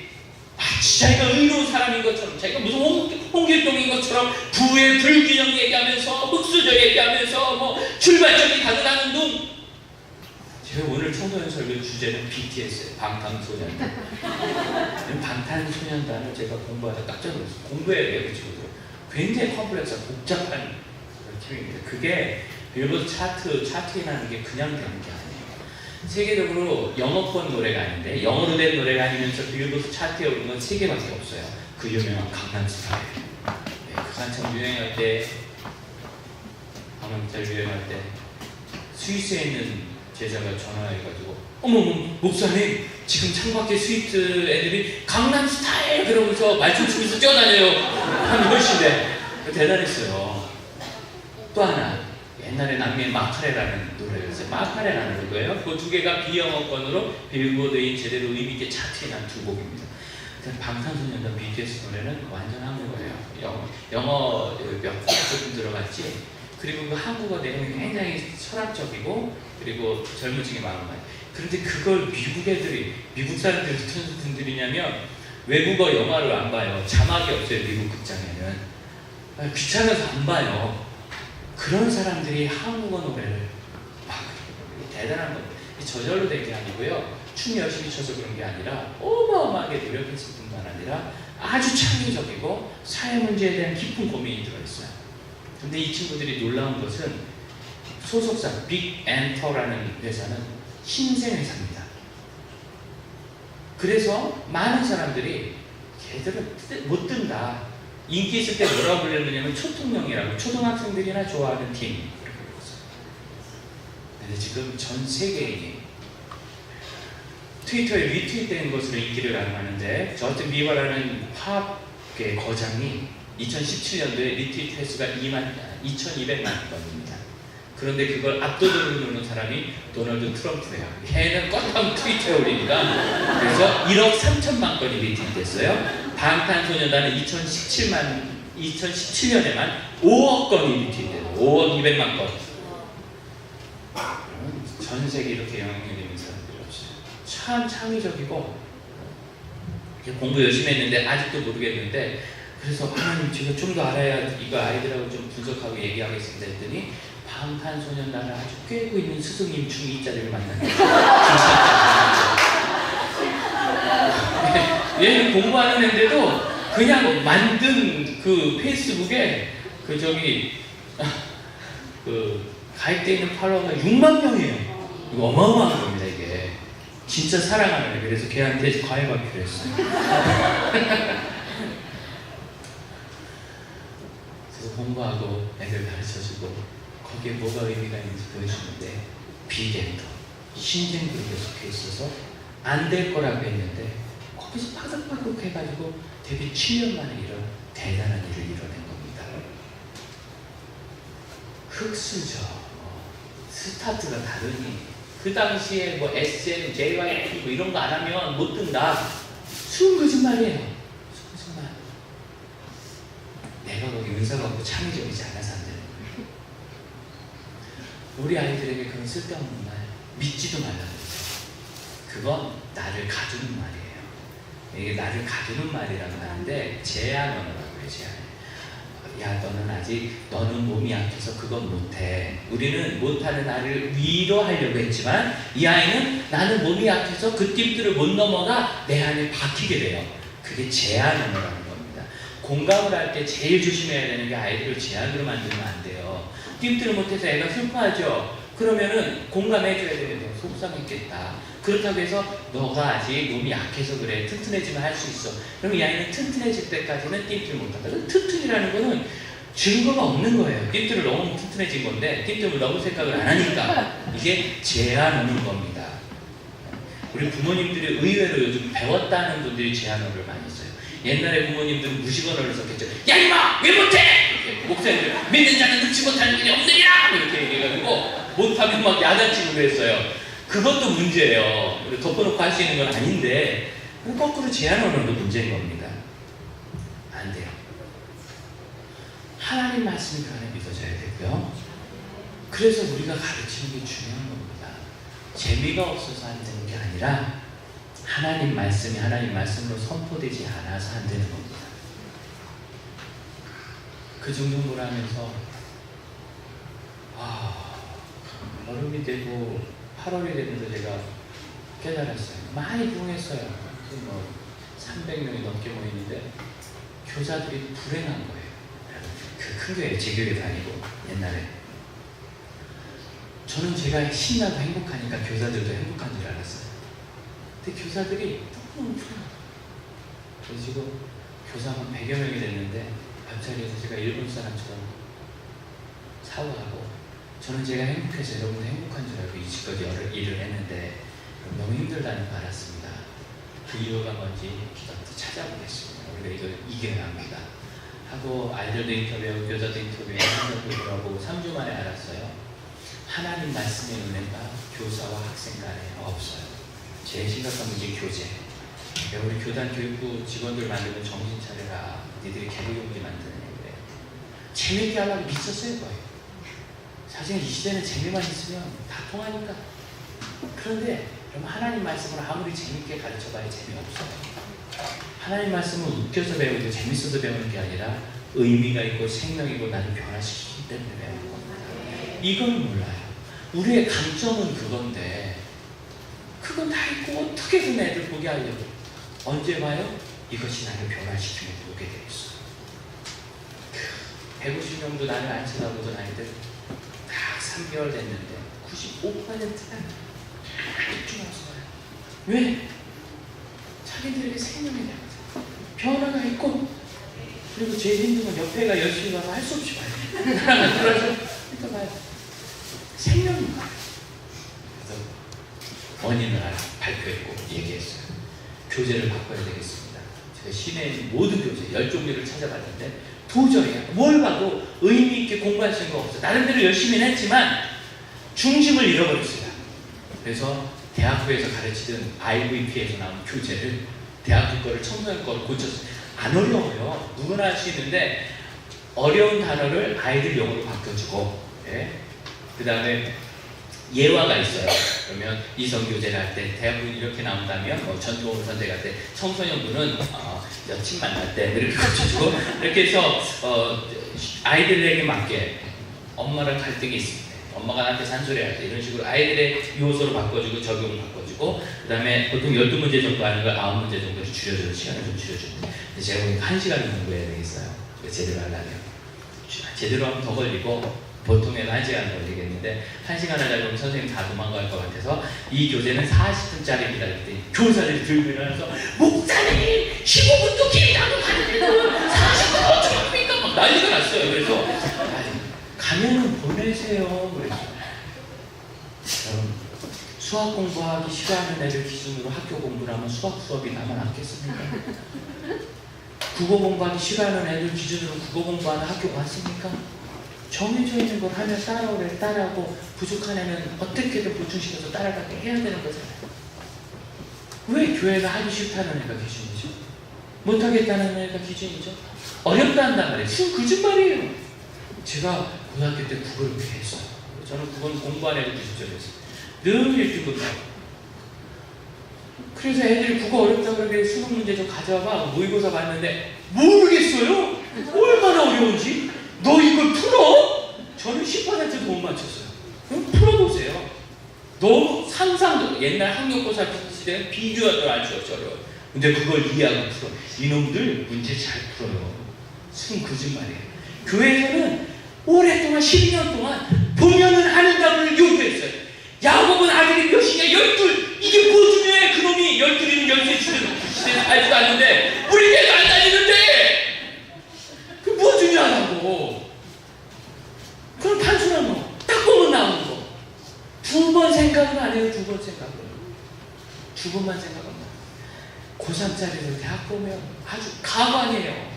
마치 자기가 의로운 사람인 것처럼, 자기가 무슨 홍길동인 것처럼 부의 불균형 얘기하면서 흑수저 얘기하면서 뭐 출발점이 다르다는 둥. 제가 오늘 청소년 설교 주제는 BTS예요. 방탄소년단. 방탄소년단을 제가 공부하다 깜짝 놀랐어요. 공부해야 돼요, 그 친구들. 굉장히 컴플렉스한 복잡한 팀입니다. 그게 빌보드 차트라는 게 그냥 되는 게 아니에요. 세계적으로 영어권 노래가 아닌데 영어로 된 노래가 아니면서 빌보드 차트에 오른 건 3개밖에 없어요. 그 유명한 강남스타일. 네, 그 한참 유행할 때, 강남스타일 유행할 때 스위스에 있는 제자가 전화해가지고 어머 목사님 지금 창밖에 스위스 애들이 강남스타일 그러면서 말춤 추면서 뛰어다녀요. 한 10시대. 대단했어요. 또 하나 옛날에 남미의 마카레라는 노래였어요. 마카레라는 노래예요. 그 2개가 비영어권으로 빌보드인 제대로 의미있게 차트에 난 2곡입니다. 방탄소년단 BTS 노래는 완전 한국어예요. 영어 몇 개가 조금 들어갔지. 그리고 그 한국어 내용이 굉장히 철학적이고 그리고 젊은 층의 마음만. 그런데 그걸 미국 사람들이 어떤 분들이냐면 외국어 영화를 안 봐요. 자막이 없어요. 미국 극장에는. 귀찮아서 안 봐요. 그런 사람들이 한국어 노래를 막 대단한 겁니다. 저절로 된 게 아니고요. 춤 열심히 춰서 그런 게 아니라 어마어마하게 노력했을 뿐만 아니라 아주 창의적이고 사회 문제에 대한 깊은 고민이 들어있어요. 근데 이 친구들이 놀라운 것은 소속사 빅엔터라는 회사는 신생회사입니다. 그래서 많은 사람들이 걔들은 못 든다. 인기 있을 때 뭐라고 불렸느냐면 초통령이라고, 초등학생들이나 좋아하는 팀 이렇게 불렀어요. 근데 지금 전 세계인이 트위터에 리트윗된 것으로 인기를 가능하는데 저스틴 비버라는 팝의 거장이 2017년도에 리트윗 횟수가 2,200만 건입니다. 그런데 그걸 압도적으로 누르는 사람이 도널드 트럼프예요. 걔는 껐다면 트위터에 올리니까 그래서 1억 3천만 건이 리트윗됐어요. 방탄소년단은 2017년에만 5억 건이 리트윗돼요. 5억 200만 건. 전 세계 이렇게 영향력이 있는 사람들이 없어요. 참 창의적이고 공부 열심히 했는데 아직도 모르겠는데 그래서 하나님 제가 좀 더 알아야 이거 아이들하고 좀 분석하고 얘기하겠습니다 했더니 방탄소년단을 아주 꿰고 있는 스승님 중2짜리를 만났어요. 얘는 공부하는 애인데도 그냥 만든 그 페이스북에 그 가입되어 있는 팔로워가 6만 명이에요. 이거 어마어마한 겁니다 이게. 진짜 사랑하는 애. 그래서 걔한테 가입하기로 했어요. 그래서 공부하고 애들 가르쳐주고 거기에 뭐가 의미가 있는지 보여주는데 빅엔터 신생그룹에 속해 있어서 안 될 거라고 했는데 거기서 파닥파닥 해가지고 데뷔 7년 만에 이런 대단한 일을 이뤄낸 겁니다. 흑수저 스타트가 다르니 그 당시에 뭐 SM, JYP 뭐 이런 거 안 하면 못 든다. 수은 거짓말이에요. 수은 거짓말. 내가 거기 은사가 없고 창의적이지 않아서 안 되는 거예요. 우리 아이들에게 그런 쓸데없는 말 믿지도 말라고 했어요. 그건 나를 가두는 말이에요. 이게 나를 가두는 말이라고 하는데 제한 언어라고 해요. 제한. 야 너는 몸이 약해서 그건 못해. 우리는 못하는 아이를 위로하려고 했지만 이 아이는 나는 몸이 약해서 그 띠들을 못 넘어가 내 안에 박히게 돼요. 그게 제한 언어라는 겁니다. 공감을 할 때 제일 조심해야 되는 게 아이들을 제한으로 만들면 안 돼요. 띠들을 못해서 애가 슬퍼하죠. 그러면은 공감해줘야 되는데 속상했겠다. 그렇다고 해서 너가 아직 몸이 약해서 그래. 튼튼해지면 할 수 있어. 그럼 이 아이는 튼튼해질 때까지는 띵틀 못한다. 튼튼이라는 거는 증거가 없는 거예요. 띵틀을 너무 튼튼해진 건데 띵틀을 너무 생각을 안 하니까 이게 제한하는 겁니다. 우리 부모님들이 의외로 요즘 배웠다는 분들이 제한어를 많이 써요. 옛날에 부모님들은 무식언어를 썼겠죠. 야 이마! 왜 못해! 이렇게 목사님들 믿는 자는 능치 못하는 일이 없느니라! 이렇게 얘기해가지고 못하면 막 야단치고 그랬어요. 그것도 문제예요. 덮어놓고 할 수 있는 건 아닌데 거꾸로 제한언어도 문제인 겁니다. 안 돼요. 하나님 말씀이 그 안에 믿어져야 되고요. 그래서 우리가 가르치는 게 중요한 겁니다. 재미가 없어서 안 되는 게 아니라 하나님 말씀이 하나님 말씀으로 선포되지 않아서 안 되는 겁니다. 그 정도를 하면서 여름이 되고 8월이 되면서 제가 깨달았어요. 많이 부흥했어요. 300명이 넘게 모이는데 교사들이 불행한 거예요. 그 큰 교회, 제 교회 다니고 옛날에 저는 제가 신나고 행복하니까 교사들도 행복한 줄 알았어요. 근데 교사들이 너무 불행하고 그래서 교사가 100여 명이 됐는데 앞자리에서 제가 일본 사람처럼 사과하고 저는 제가 행복해서 여러분도 행복한 줄 알고 이직까지 일을 했는데 너무 힘들다는 걸 알았습니다. 그 이유가 뭔지 기도부터 찾아보겠습니다. 우리가 이걸 이겨야 합니다. 하고 아이들도 인터뷰하고 교사도 인터뷰하고 그러고 3주 만에 알았어요. 하나님 말씀의 은혜가 교사와 학생 간에 없어요. 제일 심각한 문제 교재. 우리 교단 교육부 직원들 만들면 정신 차려라. 니들이 개구용지 만드는 거예요. 재밌게 하려고 미쳤어요 거의. 사실 이 시대는 재미만 있으면 다 통하니까. 그런데 여러분 하나님 말씀을 아무리 재밌게 가르쳐봐야 재미없어요. 하나님 말씀은 웃겨서 배우고 재밌어서 배우는 게 아니라 의미가 있고 생명이고 나를 변화시키기 때문에 배우는 겁니다. 이건 몰라요. 우리의 강점은 그건데 그건 다 있고 어떻게든 애들 보게 하려고 언제 봐요? 이것이 나를 변화시키면 보게 돼 있어. 150명도 나를 안 쳐다보던 아이들 딱 3개월 됐는데 95%가 이쪽 와서 봐요. 왜? 자기들에게 생명이 되거든. 변화가 있고 그리고 제일 힘든 건 옆에가 열심히 가서 할 수 없이 봐요. 나랑 들어서 일단 봐요. 생명인 거예요. 그래서 원인을 발표했고 얘기했어요. 교재를 바꿔야 되겠습니다. 제가 시내 모든 교재 10종류를 찾아봤는데 도저히 뭘 봐도 의미 있게 공부할 수가 없어요. 나름대로 열심히는 했지만 중심을 잃어버렸어요. 그래서 대학교에서 가르치던 IVP에서 나온 교재를 대학교 거를 청소년 거를 고쳤어요. 안 어려워요. 누구나 할 수 있는데 어려운 단어를 아이들 용어로 바꿔주고 그 다음에 예화가 있어요. 그러면 이성교제를 할 때 대학은 이렇게 나온다면 전도원 선대 갈 때 청소년부는 여친 만날 때 이렇게 고쳐주고 이렇게 해서 아이들에게 맞게 엄마랑 갈등이 있습니다. 엄마가 나한테 산소리할 때 이런 식으로 아이들의 요소로 바꿔주고 적용을 바꿔주고 그 다음에 보통 12문제 정도 하는 걸 9문제 정도로 줄여줘서 시간을 좀 줄여줍니다. 근데 제가 보니까 1시간을 공부해야 되겠어요. 제대로 하려면 제대로 하면 더 걸리고 보통에는 1시간 걸리겠는데 1시간 하려고 하면 선생님 다 도망갈 것 같아서 이 교재는 40분짜리입니다. 그랬더니 교사들이 들고 일어나서 목사님 15분도 길다고 하는데도 40분 어떻게 합니까? 막 난리가 났어요. 그래서 가면은 보내세요. 그래서 여러분 수학 공부하기 싫어하는 애들 기준으로 학교 공부를 하면 수업이 남아남겠습니까? 국어 공부하기 싫어하는 애들 기준으로 국어 공부하는 학교 맞습니까? 정해져 있는 걸 하면 따라오래 따라하고 부족한 애는 어떻게든 보충시켜서 따라가게 해야 되는 거잖아요. 왜 교회가 하기 싫다는 애가 기준이죠? 못하겠다는 애가 기준이죠? 어렵다 한단 말이에요. 거짓말이에요. 제가 고등학교 때 국어를 그렇게 했어요. 저는 국어는 공부하는 애들 기준적이었어요. 늘 1등급이라고. 그래서 애들이 국어 어렵다고 그러게 수능 문제 좀 가져와봐. 모의고사 봤는데 모르겠어요? 얼마나 어려운지? 너 이걸 풀어? 저는 10%도 못 맞췄어요. 그럼 풀어보세요. 너무 상상도 옛날 학력고사 시대는 비교하도 알 수 없이 어려워요. 근데 그걸 이해하고 풀어. 이놈들 문제 잘 풀어요. 순 거짓말이에요. 교회에서는 오랫동안 12년 동안 보면은 하는 답을 요구했어요. 야곱은 아들이 몇이냐? 12. 이게 뭐 중요해? 그놈이 12이면 12의 시대에서 알지도 않는데 우리 교회도 안 다니는데 그 뭐 중요하다고. 그럼 단순한 거. 딱 보면 나오는 거. 두 번 생각은 안 해요. 두 번 생각은. 두 번만 생각합니다. 고3짜리를 대학 보면 아주 가관이에요.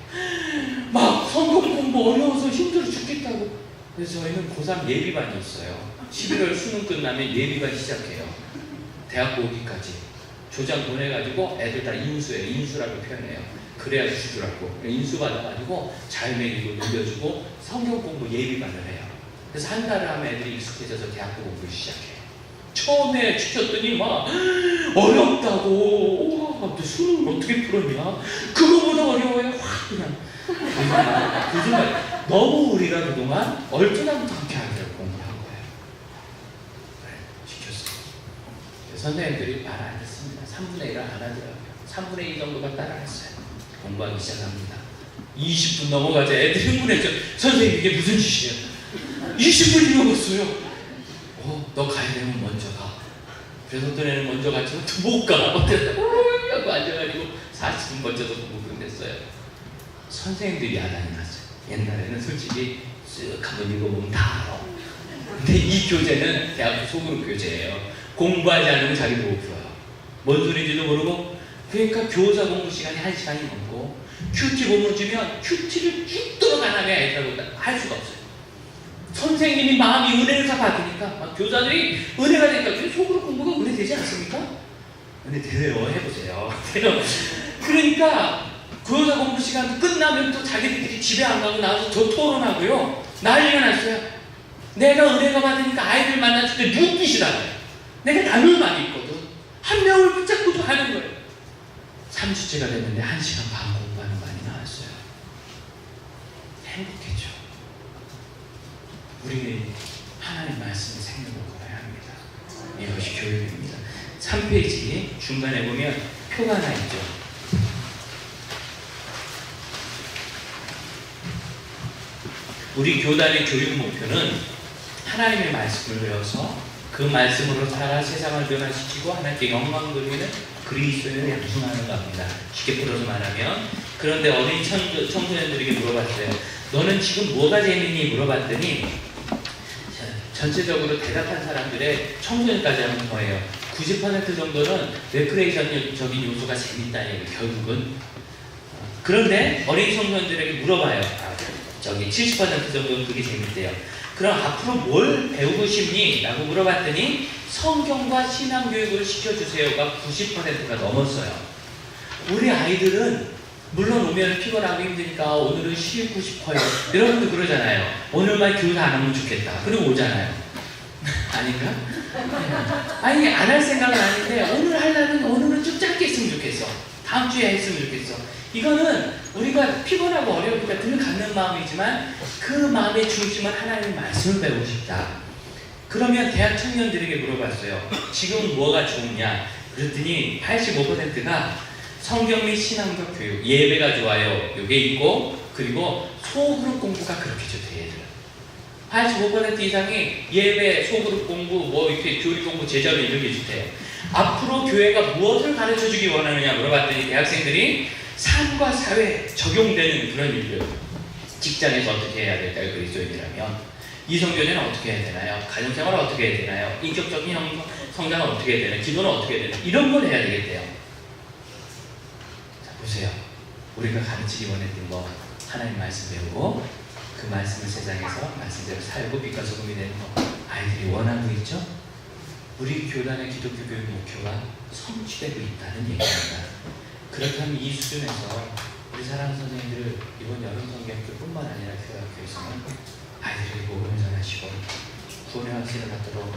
막 성경 공부 어려워서 힘들어 죽겠다고. 그래서 저희는 고3 예비반이 있어요. 11월 수능 끝나면 예비반 시작해요. 대학 오기까지. 조장 보내가지고 애들 다 인수해요. 인수라고 표현해요. 그래야 주더라고. 인수 받아가지고 잘 먹이고 놀려주고 성경 공부 예비반을 해요. 그래서 한 달을 하면 애들이 익숙해져서 대학교 공부를 시작해요. 처음에 시켰더니 막 어렵다고. 우와, 너 수능을 어떻게 풀었냐? 그거보다 어려워요. 확 그냥. 그동안 너무 우리가 그동안 얼토당토 않게 하기를 공부를 한 거예요. 그래, 시켰어요. 선생님들이 말 안 듣습니다. 3분의 1을 안 하더라고요. 3분의 2 정도가 따라갔어요. 공부하기 시작합니다. 20분 넘어가자 애들이 흥분했죠. 선생님 이게 무슨 짓이에요? 20분이 넘었어요. 너 가야 되면 먼저 가. 그래서 어떤 애는 먼저 갔지만 또 못 가. 하고 앉아가지고 40분 먼저도 공부 끝냈어요. 선생님들이 야단이 났어요. 옛날에는 솔직히 쓱 한번 읽어보면 다 알아. 근데 이 교재는 대학교 소그룹 교재예요. 공부하지 않으면 자기 보고 풀어요. 뭔 소리인지도 모르고. 그러니까 교사 공부 시간이 1시간이 넘고 큐티 본문 주면 큐티를 쭉 들어가나면 애들하고 할 수가 없어요. 선생님이 마음이 은혜를 받으니까 교사들이 은혜가 되니까 속으로 공부가 은혜 되지 않습니까? 은혜 돼요. 해보세요. 그러니까 교사 공부 시간 끝나면 또 자기들끼리 집에 안 가고 나와서 저 토론하고요. 난리가 났어요. 내가 은혜가 받으니까 아이들 만났을 때 눈빛이라고요. 내가 남을 많이 있거든. 한 명을 붙잡고도 하는 거예요. 3주째가 됐는데 1시간 반 공부하는 거 많이 나왔어요. 행복했죠. 우리는 하나님 말씀을 생명으로 걸어야 합니다. 이것이 교육입니다. 3페이지 중간에 보면 표가 하나 있죠. 우리 교단의 교육 목표는 하나님의 말씀을 배워서 그 말씀으로 살아 세상을 변화시키고 하나님께 영광 돌리는 그리스도인을 양성하는 겁니다. 쉽게 풀어서 말하면. 그런데 어린 청소년들에게 물어봤어요. 너는 지금 뭐가 재밌니? 물어봤더니 전체적으로 대답한 사람들의 청소년까지 하면 뭐예요? 90% 정도는 레크레이션적인 요소가 재밌다는 얘기예요. 결국은. 그런데 어린 청소년들에게 물어봐요. 70% 정도는 그게 재밌대요. 그럼 앞으로 뭘 배우고 싶니? 라고 물어봤더니 성경과 신앙교육을 시켜주세요가 90%가 넘었어요. 우리 아이들은 물론 오면 피곤하고 힘드니까 오늘은 쉬고 싶어요. 여러분도 그러잖아요. 오늘만 교사 안 하면 좋겠다. 그리고 오잖아요. 아닌가? 아니 안 할 생각은 아닌데 오늘 하려면 오늘은 좀 짧게 했으면 좋겠어. 다음 주에 했으면 좋겠어. 이거는 우리가 피곤하고 어려우니까 늘 갖는 마음이지만 그 마음의 중심은 하나님의 말씀을 배우고 싶다. 그러면 대학 청년들에게 물어봤어요. 지금 뭐가 좋으냐? 그랬더니 85%가 성경 및 신앙적 교육, 예배가 좋아요. 이게 있고 그리고 소그룹 공부가 그렇게 좋대요. 얘들은 85% 이상이 예배, 소그룹 공부, 뭐 이렇게 교리 공부, 제자로 이런 게 좋대요. 앞으로 교회가 무엇을 가르쳐 주기 원하느냐 물어봤더니 대학생들이 삶과 사회에 적용되는 그런 일들. 직장에서 어떻게 해야 될까요? 그리스도인이라면. 이성교제는 어떻게 해야 되나요? 가정생활은 어떻게 해야 되나요? 인격적인 성장은 어떻게 해야 되나요? 기도는 어떻게 해야 되나요? 이런 걸 해야 되겠대요. 자, 보세요. 우리가 가르치기 원했던 거 하나님 말씀 배우고 그 말씀을 세상에서 말씀대로 살고 빛과 소금이 되는 거 아이들이 원하고 있죠? 우리 교단의 기독교 교육 목표가 성취되고 있다는 얘기입니다. 그렇다면 이 수준에서 우리 사랑하는 선생님들 이번 여름 성경학교뿐만 아니라 교회학교에서는 아이들에게 복음을 전하시고 구원의 확신을 갖도록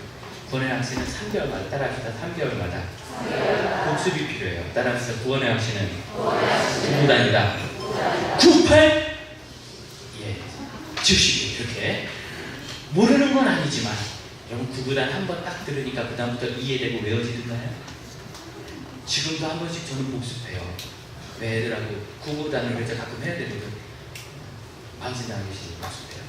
구원의 확신은 3개월마다 따라합시다. 3개월마다 복습이 필요해요. 따라합시다. 구원의 확신은 구구단이다. 98 주시고 이렇게 모르는 건 아니지만 여러분 구구단 한번 딱 들으니까 그 다음부터 이해되고 외워지던가요? 지금도 한 번씩 저는 복습해요. 왜 애들하고 구구단을 이제 가끔 해야 되거든. 방신이 안 계시고 복습해요.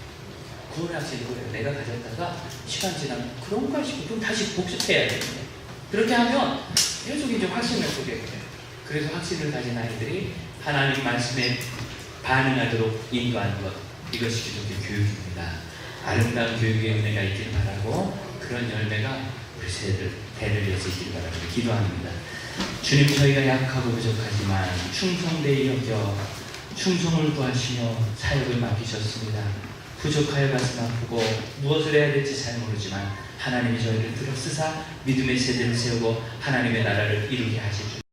좋은 학생이 그래요. 내가 가졌다가 시간 지나면 그런가 싶고 그럼 다시 복습해야 돼요. 그렇게 하면 계속 이제 확신을 보게 돼요. 그래서 확신을 가진 아이들이 하나님 말씀에 반응하도록 인도하는 것, 이것이 기독교 교육입니다. 아름다운 교육의 은혜가 있기를 바라고 그런 열매가 우리 대를 위해서 있기를 바라고 기도합니다. 주님, 저희가 약하고 부족하지만 충성되이 여겨 충성을 구하시며 사역을 맡기셨습니다. 부족하여 가슴 아프고 무엇을 해야 될지 잘 모르지만 하나님이 저희를 들어쓰사 믿음의 세대를 세우고 하나님의 나라를 이루게 하실 줄